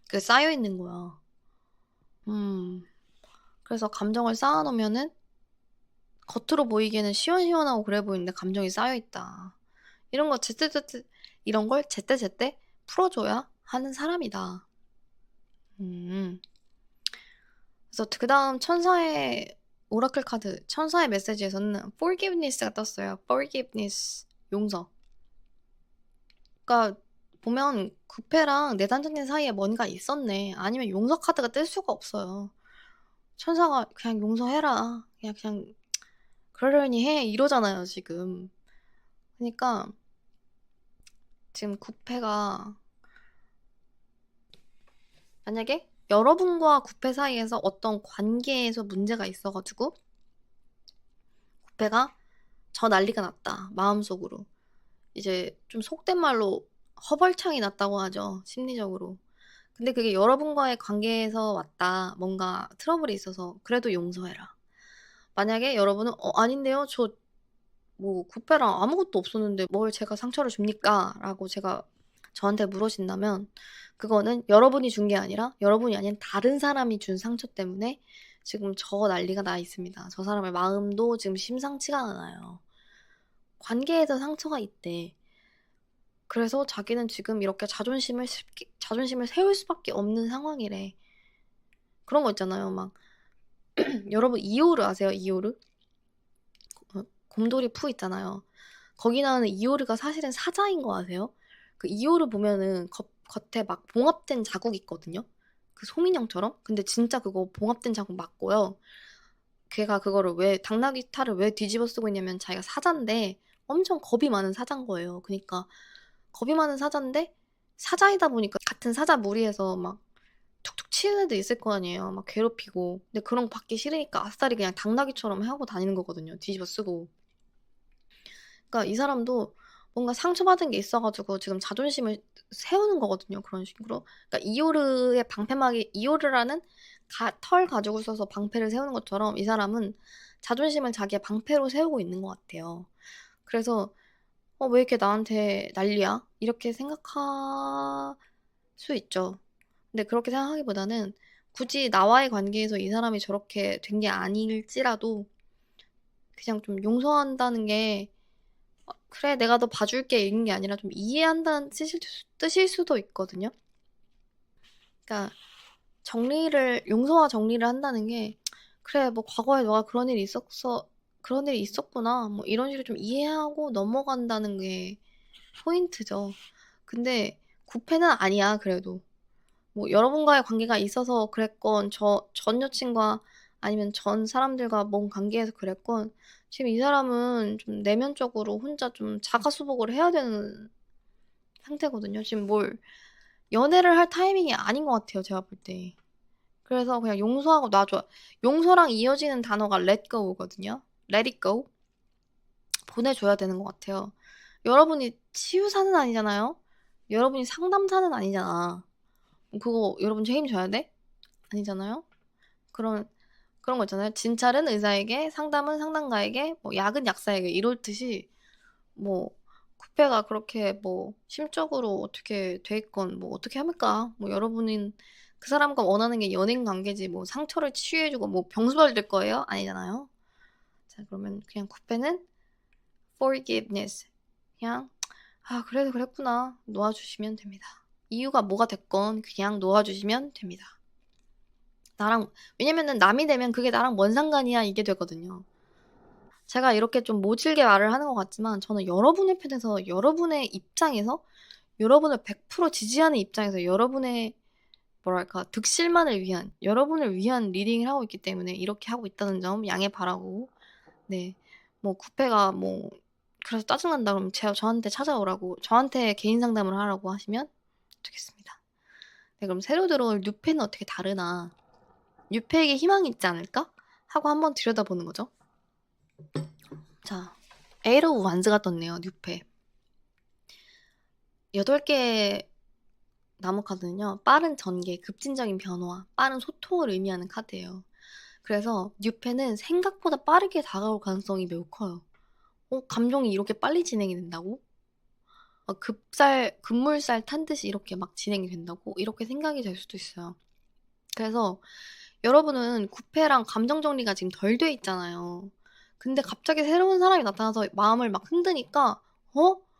Speaker 1: 그게 쌓여 있는 거야. 그래서 감정을 쌓아놓으면은 겉으로 보이기에는 시원시원하고 그래 보이는데 감정이 쌓여 있다. 이런 걸 제때제때 풀어줘야 하는 사람이다. 그래서 그 다음 천사의 오라클 카드, 천사의 메시지에서는 forgiveness가 떴어요. forgiveness, 용서. 그러니까 보면 구패랑 내단장님 사이에 뭔가 있었네. 아니면 용서 카드가 뜰 수가 없어요. 천사가 그냥 용서해라. 그냥 그러려니 해. 이러잖아요, 지금. 그러니까 지금 구패가 만약에 여러분과 구패 사이에서 어떤 관계에서 문제가 있어가지고 구패가 저 난리가 났다. 마음속으로. 이제 좀 속된 말로 허벌창이 났다고 하죠, 심리적으로. 근데 그게 여러분과의 관계에서 왔다. 뭔가 트러블이 있어서 그래도 용서해라. 만약에 여러분은 아닌데요. 저 뭐 구패랑 아무것도 없었는데 뭘 제가 상처를 줍니까? 라고 저한테 물으신다면 그거는 여러분이 준 게 아니라 여러분이 아닌 다른 사람이 준 상처 때문에 지금 저 난리가 나 있습니다. 저 사람의 마음도 지금 심상치가 않아요. 관계에서 상처가 있대. 그래서 자기는 지금 이렇게 자존심을 세울 수밖에 없는 상황이래. 그런 거 있잖아요. 막 여러분 이오르 아세요? 이오르? 곰돌이 푸 있잖아요. 거기 나오는 이오르가 사실은 사자인 거 아세요? 그 이오르 보면은 겉에 막 봉합된 자국 있거든요. 그 소민형처럼. 근데 진짜 그거 봉합된 자국 맞고요. 걔가 그거를 당나귀 탈을 왜 뒤집어 쓰고 있냐면 자기가 사자인데 엄청 겁이 많은 사자인 거예요. 그러니까 겁이 많은 사자인데 사자이다 보니까 같은 사자 무리에서 막 툭툭 치는 애도 있을 거 아니에요. 막 괴롭히고. 근데 그런 거 받기 싫으니까 아싸리 그냥 당나귀처럼 하고 다니는 거거든요. 뒤집어 쓰고. 그러니까 이 사람도 뭔가 상처받은 게 있어가지고 지금 자존심을 세우는 거거든요. 그런 식으로. 그러니까 이오르의 방패막이 이오르라는 털 가지고 있어서 방패를 세우는 것처럼 이 사람은 자존심을 자기의 방패로 세우고 있는 것 같아요. 그래서 왜 이렇게 나한테 난리야? 이렇게 생각할 수 있죠. 근데 그렇게 생각하기보다는 굳이 나와의 관계에서 이 사람이 저렇게 된 게 아닐지라도 그냥 좀 용서한다는 게 그래, 내가 너 봐줄게 이런 게 아니라 좀 이해한다는 뜻일 수도 있거든요. 그러니까 용서와 정리를 한다는 게 그래, 뭐 과거에 너가 그런 일이 있었구나, 뭐 이런 식으로 좀 이해하고 넘어간다는 게 포인트죠. 근데 구패는 아니야, 그래도. 뭐 여러분과의 관계가 있어서 그랬건 전 여친과 아니면 전 사람들과 뭔 관계에서 그랬건 지금 이 사람은 좀 내면적으로 혼자 좀 자가수복을 해야 되는 상태거든요. 지금 뭘 연애를 할 타이밍이 아닌 것 같아요, 제가 볼 때. 그래서 그냥 용서하고 놔줘. 용서랑 이어지는 단어가 let go거든요. let it go. 보내줘야 되는 것 같아요. 여러분이 치유사는 아니잖아요. 여러분이 상담사는 아니잖아. 그거 여러분 책임져야 돼? 아니잖아요. 그런 거 있잖아요. 진찰은 의사에게, 상담은 상담가에게, 뭐 약은 약사에게 이렇듯이 뭐 쿠페가 그렇게 뭐 심적으로 어떻게 돼 있건 뭐 어떻게 합니까? 뭐 여러분은 그 사람과 원하는 게 연인 관계지 뭐 상처를 치유해주고 뭐 병수 받을 거예요? 아니잖아요. 자, 그러면 그냥 쿠페는 forgiveness. 그냥 그래도 그랬구나. 놓아주시면 됩니다. 이유가 뭐가 됐건 그냥 놓아주시면 됩니다. 왜냐면은 남이 되면 그게 나랑 뭔 상관이야 이게 되거든요. 제가 이렇게 좀 모질게 말을 하는 것 같지만 저는 여러분의 편에서 여러분의 입장에서 여러분을 100% 지지하는 입장에서 여러분의 뭐랄까 득실만을 위한 여러분을 위한 리딩을 하고 있기 때문에 이렇게 하고 있다는 점 양해 바라고 네. 뭐 구패가 뭐 그래서 짜증난다 그러면 저한테 찾아오라고 저한테 개인 상담을 하라고 하시면 좋겠습니다. 네, 그럼 새로 들어올 뉴페는 어떻게 다르나 뉴페에게 희망이 있지 않을까? 하고 한번 들여다보는 거죠. 자, 에이로 완즈가 떴네요. 뉴페. 8개 나무 카드는요. 빠른 전개, 급진적인 변화, 빠른 소통을 의미하는 카드예요. 그래서 뉴페는 생각보다 빠르게 다가올 가능성이 매우 커요. 감정이 이렇게 빨리 진행이 된다고? 급물살 탄 듯이 이렇게 막 진행이 된다고? 이렇게 생각이 될 수도 있어요. 그래서 여러분은 구패랑 감정 정리가 지금 덜 돼 있잖아요. 근데 갑자기 새로운 사람이 나타나서 마음을 막 흔드니까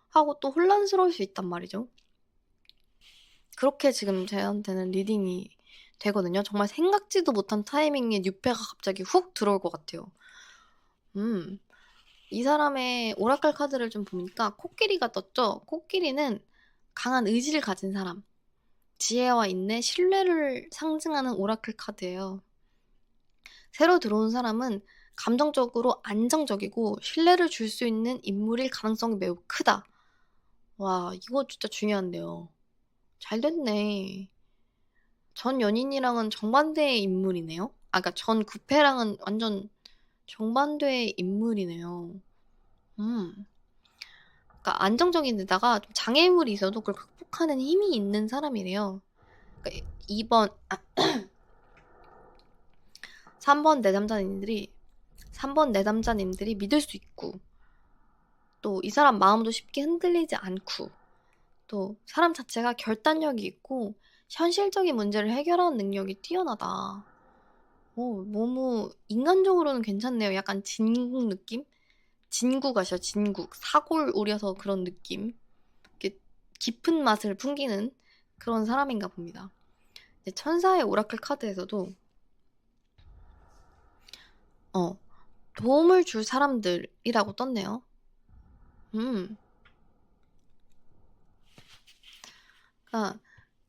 Speaker 1: 하고 또 혼란스러울 수 있단 말이죠. 그렇게 지금 저한테는 리딩이 되거든요. 정말 생각지도 못한 타이밍에 뉴페가 갑자기 훅 들어올 것 같아요. 이 사람의 오라클 카드를 좀 보니까 코끼리가 떴죠. 코끼리는 강한 의지를 가진 사람, 지혜와 인내, 신뢰를 상징하는 오라클 카드예요. 새로 들어온 사람은 감정적으로 안정적이고 신뢰를 줄 수 있는 인물일 가능성이 매우 크다. 와, 이거 진짜 중요한데요. 잘 됐네. 전 연인이랑은 정반대의 인물이네요. 그러니까 전 구패랑은 완전 정반대의 인물이네요. 음. 그러니까 안정적인데다가 좀 장애물이 있어도 그걸 극복하는 힘이 있는 사람이래요. 그러니까 2번, 3번 내담자님들이 믿을 수 있고, 또 이 사람 마음도 쉽게 흔들리지 않고, 또 사람 자체가 결단력이 있고 현실적인 문제를 해결하는 능력이 뛰어나다. 너무 인간적으로는 괜찮네요. 약간 진국 느낌? 진국 아시죠? 진국. 사골 우려서 그런 느낌. 이렇게 깊은 맛을 풍기는 그런 사람인가 봅니다. 천사의 오라클 카드에서도 도움을 줄 사람들이라고 떴네요. 그러니까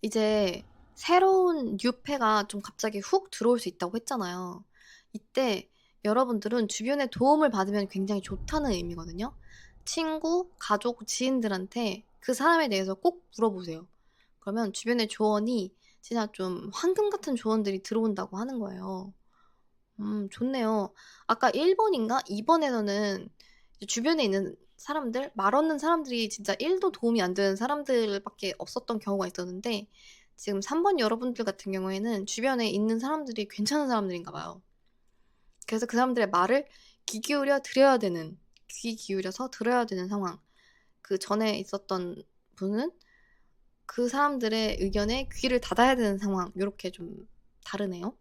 Speaker 1: 이제 새로운 뉴페가 좀 갑자기 훅 들어올 수 있다고 했잖아요. 이때 여러분들은 주변의 도움을 받으면 굉장히 좋다는 의미거든요. 친구, 가족, 지인들한테 그 사람에 대해서 꼭 물어보세요. 그러면 주변의 조언이 진짜 좀 황금 같은 조언들이 들어온다고 하는 거예요. 좋네요. 아까 1번인가 2번에서는 주변에 있는 사람들, 말 없는 사람들이 진짜 1도 도움이 안 되는 사람들밖에 없었던 경우가 있었는데 지금 3번 여러분들 같은 경우에는 주변에 있는 사람들이 괜찮은 사람들인가 봐요. 그래서 그 사람들의 말을 귀 기울여서 들어야 되는 상황. 그 전에 있었던 분은 그 사람들의 의견에 귀를 닫아야 되는 상황. 요렇게 좀 다르네요.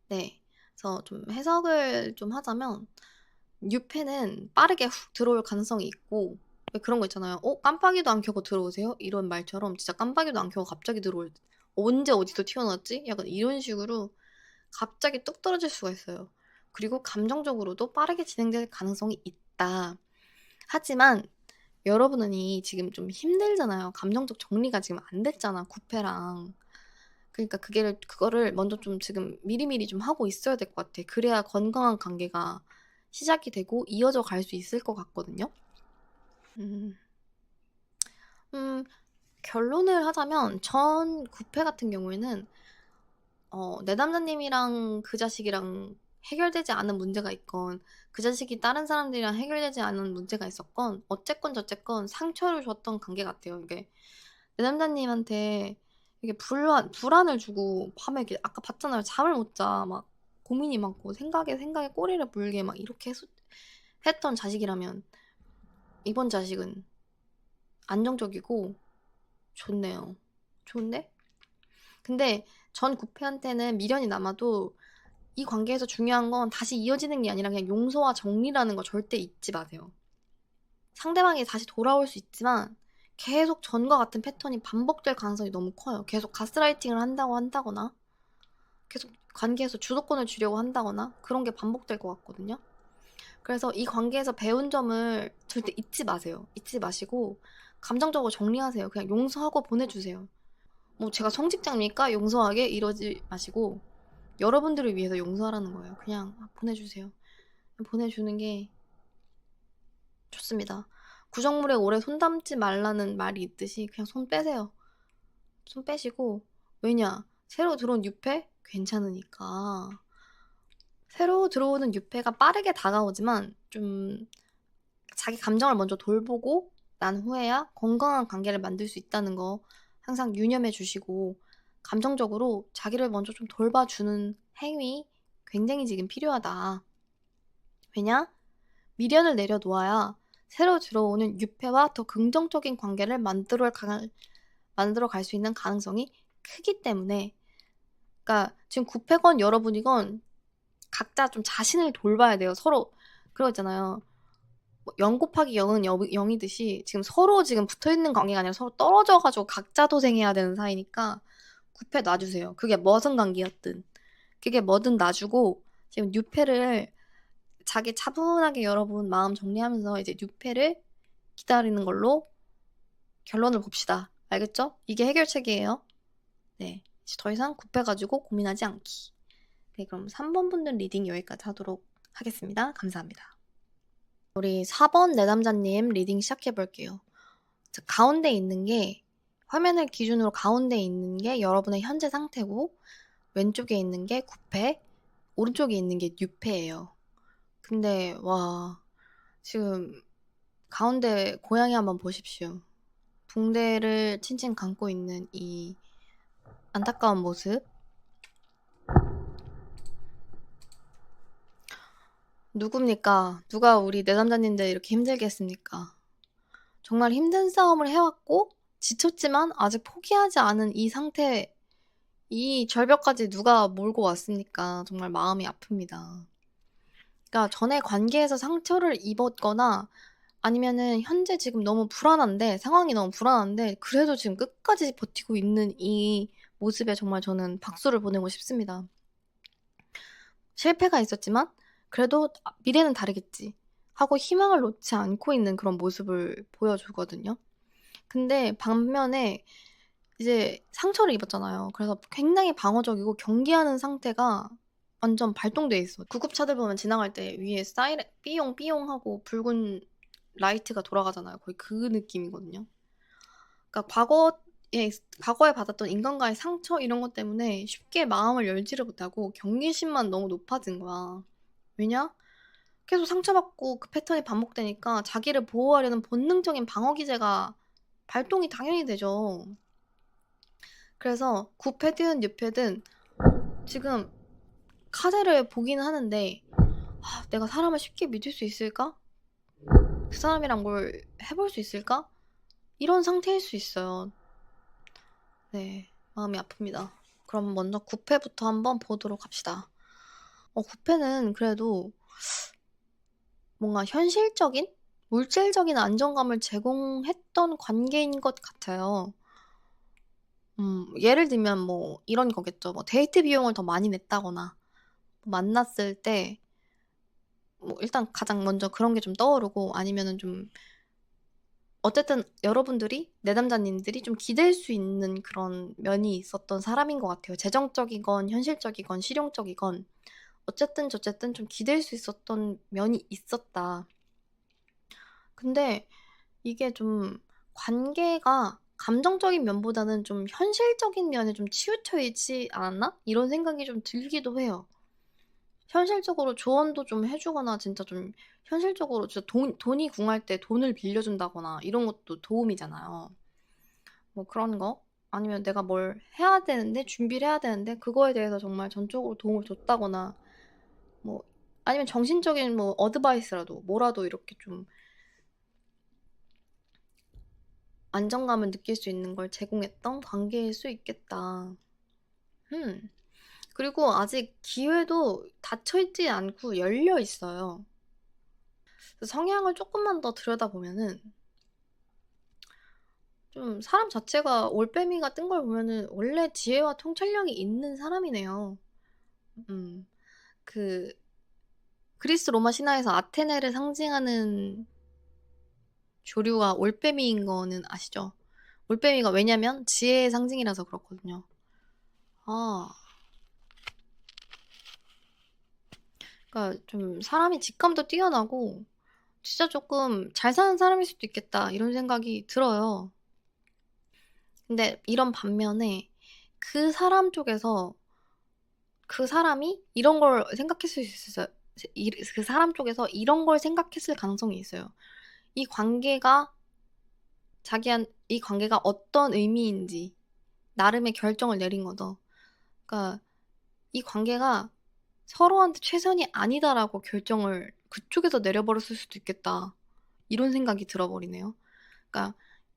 Speaker 1: 네. 그래서 좀 해석을 좀 하자면 뉴페는 빠르게 훅 들어올 가능성이 있고 왜 그런 거 있잖아요. 깜빡이도 안 켜고 들어오세요? 이런 말처럼 진짜 깜빡이도 안 켜고 갑자기 들어올 언제 어디서 튀어나왔지? 약간 이런 식으로 갑자기 뚝 떨어질 수가 있어요. 그리고 감정적으로도 빠르게 진행될 가능성이 있다. 하지만 여러분이 지금 좀 힘들잖아요. 감정적 정리가 지금 안 됐잖아, 구패랑. 그러니까 그거를 먼저 좀 지금 미리미리 좀 하고 있어야 될 것 같아. 그래야 건강한 관계가 시작이 되고 이어져 갈 수 있을 것 같거든요. 음, 결론을 하자면 전 구패 같은 경우에는 내담자님이랑 그 자식이랑 해결되지 않은 문제가 있건 그 자식이 다른 사람들이랑 해결되지 않은 문제가 있었건 어쨌건 저쨌건 상처를 줬던 관계 같아요. 이게 내담자님한테 이게 불안을 주고 밤에 이렇게 아까 봤잖아요. 잠을 못 자. 막 고민이 많고 생각에 꼬리를 물게 막 이렇게 했던 자식이라면 이번 자식은 안정적이고 좋네요. 좋은데? 근데 전 구패한테는 미련이 남아도 이 관계에서 중요한 건 다시 이어지는 게 아니라 그냥 용서와 정리라는 거 절대 잊지 마세요. 상대방이 다시 돌아올 수 있지만 계속 전과 같은 패턴이 반복될 가능성이 너무 커요. 계속 가스라이팅을 한다거나 계속 관계에서 주도권을 주려고 한다거나 그런 게 반복될 것 같거든요. 그래서 이 관계에서 배운 점을 절대 잊지 마세요. 잊지 마시고 감정적으로 정리하세요. 그냥 용서하고 보내주세요. 뭐 제가 성직자입니까? 용서하게 이러지 마시고 여러분들을 위해서 용서하라는 거예요. 그냥 보내주세요. 보내주는 게 좋습니다. 구정물에 오래 손 담지 말라는 말이 있듯이 그냥 손 빼세요. 손 빼시고 왜냐? 새로 들어온 유패? 괜찮으니까. 새로 들어오는 유패가 빠르게 다가오지만 좀 자기 감정을 먼저 돌보고 난 후에야 건강한 관계를 만들 수 있다는 거 항상 유념해 주시고 감정적으로 자기를 먼저 좀 돌봐주는 행위 굉장히 지금 필요하다. 왜냐? 미련을 내려놓아야 새로 들어오는 유패와 더 긍정적인 관계를 만들어 갈 수 있는 가능성이 크기 때문에 그러니까 지금 구패건 여러분이건 각자 좀 자신을 돌봐야 돼요. 서로 그거 있잖아요. 0 곱하기 0은 0이듯이 지금 서로 지금 붙어있는 관계가 아니라 서로 떨어져가지고 각자 도생해야 되는 사이니까 구패 놔주세요. 그게 무슨 관계였든 그게 뭐든 놔주고 지금 뉴패를 자기 차분하게 여러분 마음 정리하면서 이제 뉴패를 기다리는 걸로 결론을 봅시다. 알겠죠? 이게 해결책이에요. 네. 더 이상 굽혀가지고 고민하지 않기. 네, 그럼 3번 분들 리딩 여기까지 하도록 하겠습니다. 감사합니다. 우리 4번 내담자님 리딩 시작해볼게요. 가운데 있는 게 화면을 기준으로 가운데 있는 게 여러분의 현재 상태고 왼쪽에 있는 게 9패, 오른쪽에 있는 게 6패예요. 근데 와 지금 가운데 고양이 한번 보십시오. 붕대를 칭칭 감고 있는 이 안타까운 모습. 누굽니까? 누가 우리 내담자님들 이렇게 힘들게 했습니까? 정말 힘든 싸움을 해왔고 지쳤지만 아직 포기하지 않은 이 상태, 이 절벽까지 누가 몰고 왔습니까? 정말 마음이 아픕니다. 그러니까 전에 관계에서 상처를 입었거나 아니면은 현재 지금 너무 불안한데, 상황이 너무 불안한데 그래도 지금 끝까지 버티고 있는 이 모습에 정말 저는 박수를 보내고 싶습니다. 실패가 있었지만 그래도 미래는 다르겠지 하고 희망을 놓지 않고 있는 그런 모습을 보여주거든요. 근데 반면에 이제 상처를 입었잖아요. 그래서 굉장히 방어적이고 경계하는 상태가 완전 발동돼 있어. 구급차들 보면 지나갈 때 위에 사이렌 삐용 삐용 하고 붉은 라이트가 돌아가잖아요. 거의 그 느낌이거든요. 그러니까 과거에 받았던 인간과의 상처 이런 것 때문에 쉽게 마음을 열지를 못하고 경계심만 너무 높아진 거야. 왜냐? 계속 상처받고 그 패턴이 반복되니까 자기를 보호하려는 본능적인 방어 기제가 발동이 당연히 되죠. 그래서 구패든 유패든 지금 카드를 보기는 하는데 내가 사람을 쉽게 믿을 수 있을까? 그 사람이랑 뭘 해볼 수 있을까? 이런 상태일 수 있어요. 네, 마음이 아픕니다. 그럼 먼저 구패부터 한번 보도록 합시다. 구패는 그래도 뭔가 현실적인, 물질적인 안정감을 제공했던 관계인 것 같아요. 예를 들면 뭐 이런 거겠죠. 뭐 데이트 비용을 더 많이 냈다거나, 만났을 때, 뭐 일단 가장 먼저 그런 게 좀 떠오르고, 아니면은 좀, 어쨌든 여러분들이, 내담자님들이 좀 기댈 수 있는 그런 면이 있었던 사람인 것 같아요. 재정적이건, 현실적이건, 실용적이건, 어쨌든 저쨌든 좀 기댈 수 있었던 면이 있었다. 근데 이게 좀 관계가 감정적인 면보다는 좀 현실적인 면에 좀 치우쳐 있지 않았나? 이런 생각이 좀 들기도 해요. 현실적으로 조언도 좀 해주거나 진짜 좀 현실적으로 진짜 돈이 궁할 때 돈을 빌려준다거나 이런 것도 도움이잖아요. 뭐 그런 거? 아니면 내가 뭘 해야 되는데 준비를 해야 되는데 그거에 대해서 정말 전적으로 도움을 줬다거나 뭐 아니면 정신적인 뭐 어드바이스라도 뭐라도 이렇게 좀 안정감을 느낄 수 있는 걸 제공했던 관계일 수 있겠다. 그리고 아직 기회도 닫혀있지 않고 열려 있어요. 성향을 조금만 더 들여다보면은 좀 사람 자체가 올빼미가 뜬 걸 보면은 원래 지혜와 통찰력이 있는 사람이네요. 음, 그 그리스 로마 신화에서 아테네를 상징하는 조류가 올빼미인 거는 아시죠? 올빼미가 왜냐면 지혜의 상징이라서 그렇거든요. 아, 그러니까 좀 사람이 직감도 뛰어나고 진짜 조금 잘 사는 사람일 수도 있겠다 이런 생각이 들어요. 근데 이런 반면에 그 사람 쪽에서 그 사람이 이런 걸 생각했을 수 있어요. 그 사람 쪽에서 이런 걸 생각했을 가능성이 있어요. 이 관계가 이 관계가 어떤 의미인지 나름의 결정을 내린 거죠. 그러니까 이 관계가 서로한테 최선이 아니다라고 결정을 그쪽에서 내려버렸을 수도 있겠다. 이런 생각이 들어버리네요. 그러니까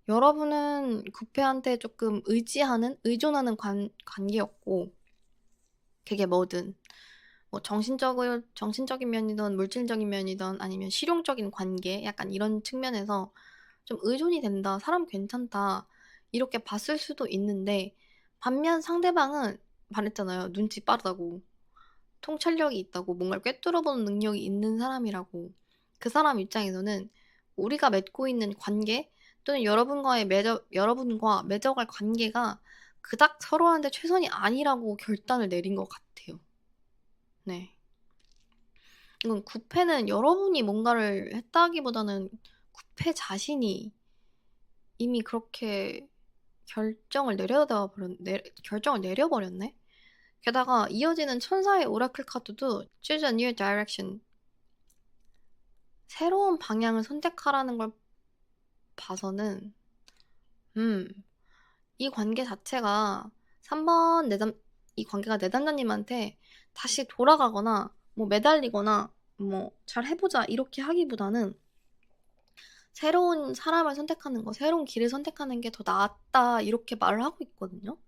Speaker 1: 여러분은 구패한테 조금 의존하는 관계였고, 그게 뭐든, 뭐 정신적인 면이든 물질적인 면이든 아니면 실용적인 관계, 약간 이런 측면에서 좀 의존이 된다, 사람 괜찮다, 이렇게 봤을 수도 있는데, 반면 상대방은 말했잖아요. 눈치 빠르다고. 통찰력이 있다고 뭔가를 꿰뚫어보는 능력이 있는 사람이라고. 그 사람 입장에서는 우리가 맺고 있는 관계 또는 여러분과 맺어갈 관계가 그닥 서로한테 최선이 아니라고 결단을 내린 것 같아요. 네. 이건 구패는 여러분이 뭔가를 했다기보다는 구패 자신이 이미 그렇게 결정을 내려버렸네? 게다가 이어지는 천사의 오라클 카드도 Choose a new direction. 새로운 방향을 선택하라는 걸 봐서는 이 관계 자체가 3번 이 관계가 내담자님한테 다시 돌아가거나 뭐 매달리거나 뭐 잘 해보자 이렇게 하기보다는 새로운 사람을 선택하는 거, 새로운 길을 선택하는 게 더 낫다 이렇게 말을 하고 있거든요.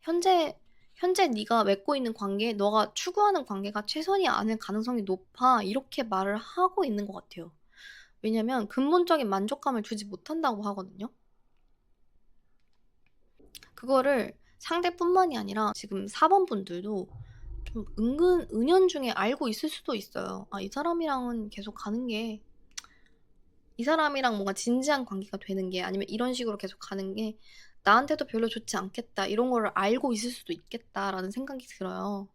Speaker 1: 현재 네가 맺고 있는 관계, 너가 추구하는 관계가 최선이 아닐 가능성이 높아 이렇게 말을 하고 있는 것 같아요. 왜냐면 근본적인 만족감을 주지 못한다고 하거든요. 그거를 상대뿐만이 아니라 지금 4번 분들도 좀 은연중에 알고 있을 수도 있어요. 아, 이 사람이랑은 계속 가는 게, 이 사람이랑 뭔가 진지한 관계가 되는 게, 아니면 이런 식으로 계속 가는 게 나한테도 별로 좋지 않겠다, 이런 거를 알고 있을 수도 있겠다라는 생각이 들어요.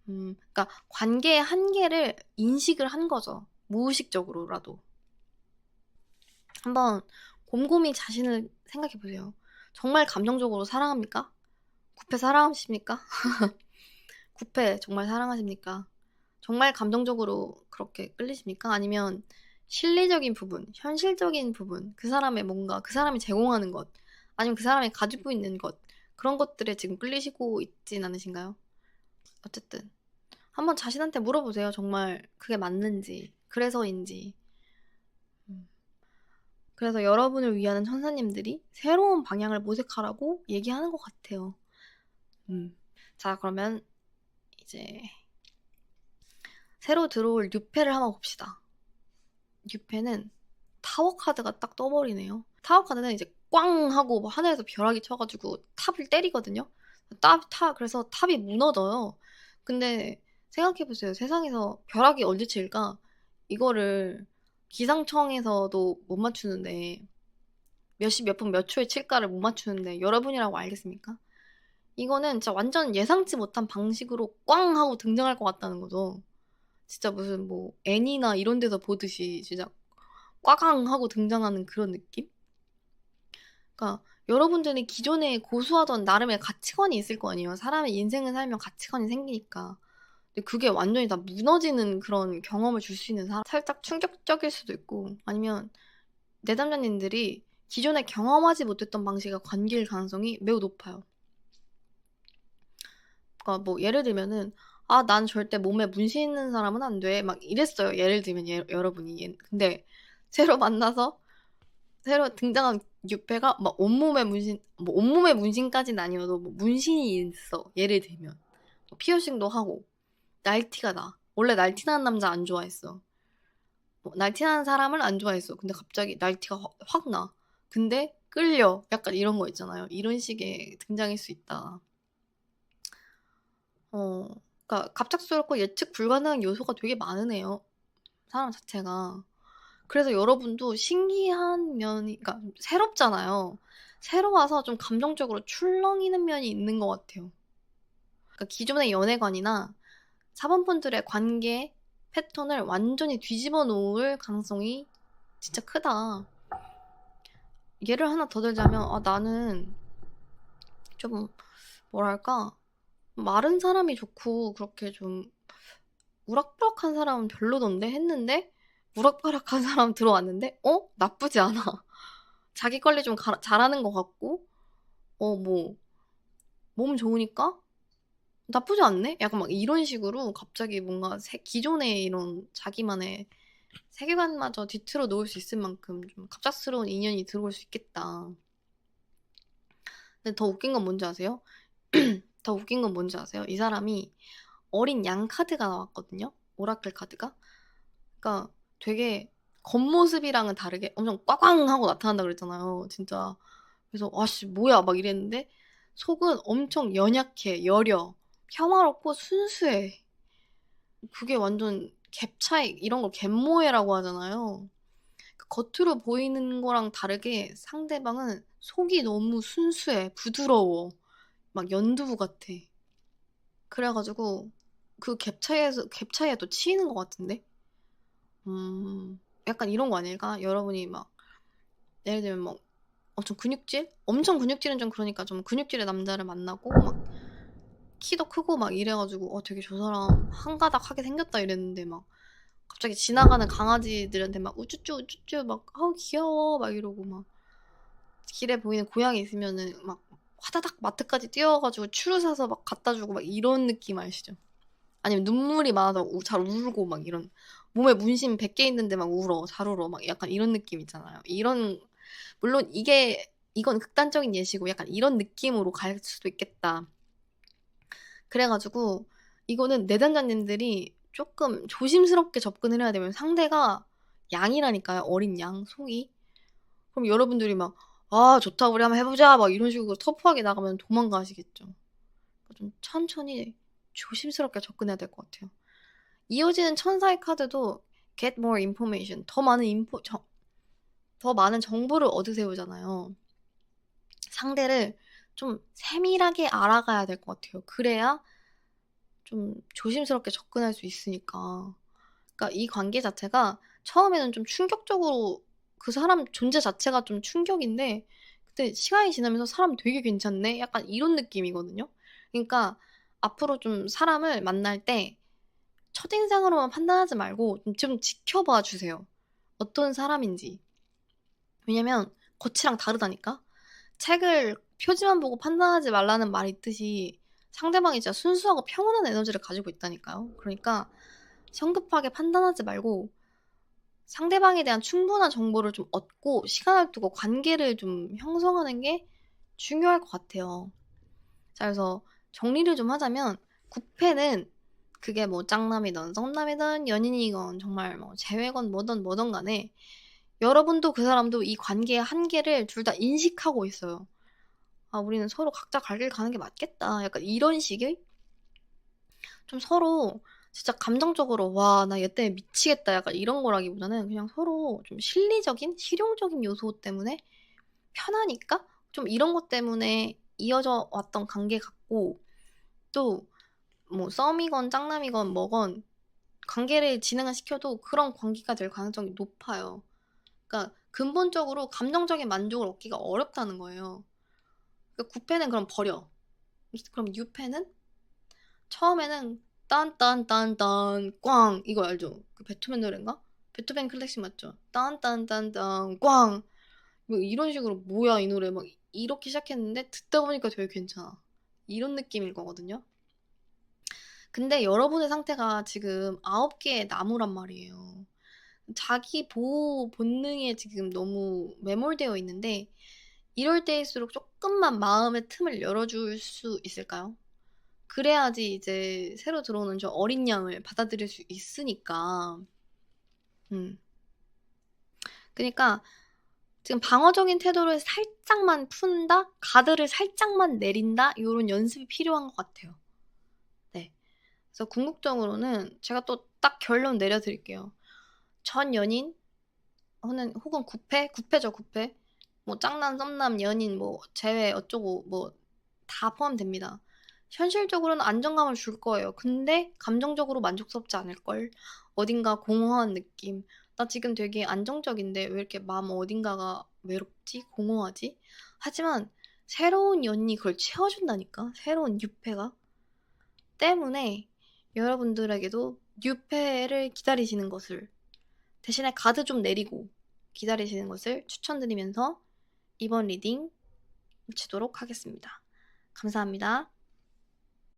Speaker 1: 그러니까 관계의 한계를 인식을 한 거죠. 무의식적으로라도. 한번 곰곰이 자신을 생각해 보세요. 정말 감정적으로 사랑합니까? 구패 사랑하십니까? 구패 정말 사랑하십니까? 정말 감정적으로 그렇게 끌리십니까? 아니면 실리적인 부분, 현실적인 부분, 그 사람의 뭔가, 그 사람이 제공하는 것, 아니면 그 사람이 가지고 있는 것, 그런 것들에 지금 끌리시고 있진 않으신가요? 어쨌든 한번 자신한테 물어보세요. 정말 그게 맞는지, 그래서인지. 그래서 여러분을 위하는 천사님들이 새로운 방향을 모색하라고 얘기하는 것 같아요. 자, 그러면 이제 새로 들어올 뉴페를 한번 봅시다. 뉴페는 타워 카드가 딱 떠버리네요. 타워 카드는 이제 꽝 하고 뭐 하늘에서 벼락이 쳐가지고 탑을 때리거든요. 그래서 탑이 무너져요. 근데 생각해보세요. 세상에서 벼락이 언제 칠까? 이거를 기상청에서도 못 맞추는데 몇 시 몇 분 몇 초에 칠까를 못 맞추는데 여러분이라고 알겠습니까? 이거는 진짜 완전 예상치 못한 방식으로 꽝 하고 등장할 것 같다는 거죠. 진짜 무슨 뭐 애니나 이런 데서 보듯이 진짜 꽝 하고 등장하는 그런 느낌? 그러니까 여러분들이 기존에 고수하던 나름의 가치관이 있을 거 아니에요. 사람의 인생을 살면 가치관이 생기니까. 근데 그게 완전히 다 무너지는 그런 경험을 줄 수 있는 사람. 살짝 충격적일 수도 있고, 아니면 내담자님들이 기존에 경험하지 못했던 방식의 관계일 가능성이 매우 높아요. 그러니까 뭐 예를 들면은 난 절대 몸에 문신 있는 사람은 안 돼. 막 이랬어요. 예를 들면 여러분이. 근데 새로 만나서 새로 등장한 뉴페가 막 온몸에 문신, 뭐 온몸에 문신까지는 아니어도 뭐 문신이 있어. 예를 들면 뭐 피어싱도 하고 날티가 나. 원래 날티나는 남자 안 좋아했어. 날티나는 사람을 안 좋아했어. 근데 갑자기 날티가 확 나. 근데 끌려. 약간 이런 거 있잖아요. 이런 식의 등장일 수 있다. 그러니까 갑작스럽고 예측 불가능한 요소가 되게 많으네요. 사람 자체가. 그래서 여러분도 신기한 면이, 그러니까 새롭잖아요. 새로워서 좀 감정적으로 출렁이는 면이 있는 것 같아요. 그러니까 기존의 연애관이나 4번분들의 관계 패턴을 완전히 뒤집어 놓을 가능성이 진짜 크다. 예를 하나 더 들자면, 나는 좀, 뭐랄까, 마른 사람이 좋고, 그렇게 좀, 우락부락한 사람은 별로던데 했는데, 우락부락한 사람 들어왔는데, 나쁘지 않아. 자기 관리 좀 잘하는 것 같고, 뭐, 몸 좋으니까? 나쁘지 않네? 약간 막 이런 식으로 갑자기 뭔가 기존의 이런 자기만의 세계관마저 뒤틀어 놓을 수 있을 만큼 좀 갑작스러운 인연이 들어올 수 있겠다. 근데 더 웃긴 건 뭔지 아세요? 더 웃긴 건 뭔지 아세요? 이 사람이 어린 양 카드가 나왔거든요? 오라클 카드가? 그러니까 되게 겉모습이랑은 다르게 엄청 꽝꽝 하고 나타난다 그랬잖아요. 진짜. 그래서 와씨 뭐야 막 이랬는데 속은 엄청 연약해, 여려, 평화롭고 순수해. 그게 완전 갭 차이, 이런 걸 갭모해라고 하잖아요. 겉으로 보이는 거랑 다르게 상대방은 속이 너무 순수해, 부드러워, 막 연두부 같아. 그래가지고 그 갭 차이에 또 치이는 것 같은데? 약간 이런 거 아닐까? 여러분이 막 예를 들면 막 좀 근육질? 엄청 근육질은 좀 그러니까 좀 근육질의 남자를 만나고 막 키도 크고 막 이래가지고 되게 저 사람 한가닥하게 생겼다 이랬는데 막 갑자기 지나가는 강아지들한테 막 우쭈쭈 우쭈쭈 막 아우 귀여워 막 이러고 막 길에 보이는 고양이 있으면은 막 화다닥 마트까지 뛰어가지고 추루 사서 막 갖다 주고 막 이런 느낌 아시죠? 아니면 눈물이 많아서 잘 울고 막 이런 몸에 문신 100개 있는데 막 울어 잘 울어 막 약간 이런 느낌 있잖아요. 이런 물론 이건 극단적인 예시고 약간 이런 느낌으로 갈 수도 있겠다. 그래가지고 이거는 내담자님들이 조금 조심스럽게 접근을 해야 되면 상대가 양이라니까요. 어린 양, 송이. 그럼 여러분들이 막, 아, 좋다, 우리 한번 해보자, 막 이런 식으로 터프하게 나가면 도망가시겠죠. 좀 천천히 조심스럽게 접근해야 될 것 같아요. 이어지는 천사의 카드도 get more information, 더 많은 정보를 얻으세요잖아요. 상대를 좀 세밀하게 알아가야 될 것 같아요. 그래야 좀 조심스럽게 접근할 수 있으니까. 그러니까 이 관계 자체가 처음에는 좀 충격적으로 그 사람 존재 자체가 좀 충격인데 근데 시간이 지나면서 사람 되게 괜찮네? 약간 이런 느낌이거든요. 그러니까 앞으로 좀 사람을 만날 때 첫인상으로만 판단하지 말고 좀 지켜봐 주세요. 어떤 사람인지. 왜냐면 겉이랑 다르다니까? 책을 표지만 보고 판단하지 말라는 말이 있듯이 상대방이 진짜 순수하고 평온한 에너지를 가지고 있다니까요. 그러니까 성급하게 판단하지 말고 상대방에 대한 충분한 정보를 좀 얻고 시간을 두고 관계를 좀 형성하는 게 중요할 것 같아요. 자, 그래서 정리를 좀 하자면 구패는 그게 뭐 짝남이든 썸남이든 연인이건 정말 뭐 재회건 뭐든 간에 여러분도 그 사람도 이 관계의 한계를 둘 다 인식하고 있어요. 아, 우리는 서로 각자 갈 길 가는 게 맞겠다. 약간 이런 식의 좀 서로 진짜 감정적으로 와, 나 얘 때문에 미치겠다. 약간 이런 거라기보다는 그냥 서로 좀 실용적인 요소 때문에 편하니까 좀 이런 것 때문에 이어져 왔던 관계 같고 또 뭐 썸이건 짝남이건 뭐건 관계를 진행을 시켜도 그런 관계가 될 가능성이 높아요. 그러니까 근본적으로 감정적인 만족을 얻기가 어렵다는 거예요. 그러니까 9패는 그럼 버려. 그럼 6패는 처음에는 딴딴딴딴 꽝 이거 알죠? 그 베토벤 노래인가? 베토벤 클래식 맞죠? 딴딴딴딴 꽝 뭐 이런 식으로 뭐야 이 노래 막 이렇게 시작했는데 듣다 보니까 되게 괜찮아. 이런 느낌일 거거든요. 근데 여러분의 상태가 지금 9개의 나무란 말이에요. 자기 보호 본능에 지금 너무 매몰되어 있는데 이럴 때일수록 조금만 마음의 틈을 열어줄 수 있을까요? 그래야지 이제 새로 들어오는 저 어린 양을 받아들일 수 있으니까. 음. 그러니까 지금 방어적인 태도를 살짝만 푼다? 가드를 살짝만 내린다? 요런 연습이 필요한 것 같아요. 네. 그래서 궁극적으로는 제가 또 딱 결론 내려드릴게요. 전 연인 혹은 구패? 구패죠, 구패. 뭐 짝남, 썸남, 연인 뭐 제외 어쩌고 뭐 다 포함됩니다. 현실적으로는 안정감을 줄 거예요. 근데 감정적으로 만족스럽지 않을걸? 어딘가 공허한 느낌. 나 지금 되게 안정적인데 왜 이렇게 마음 어딘가가 외롭지? 공허하지? 하지만 새로운 연인이 그걸 채워준다니까? 새로운 뉴페가? 때문에 여러분들에게도 뉴페를 기다리시는 것을 대신에 가드 좀 내리고 기다리시는 것을 추천드리면서 이번 리딩 마치도록 하겠습니다. 감사합니다.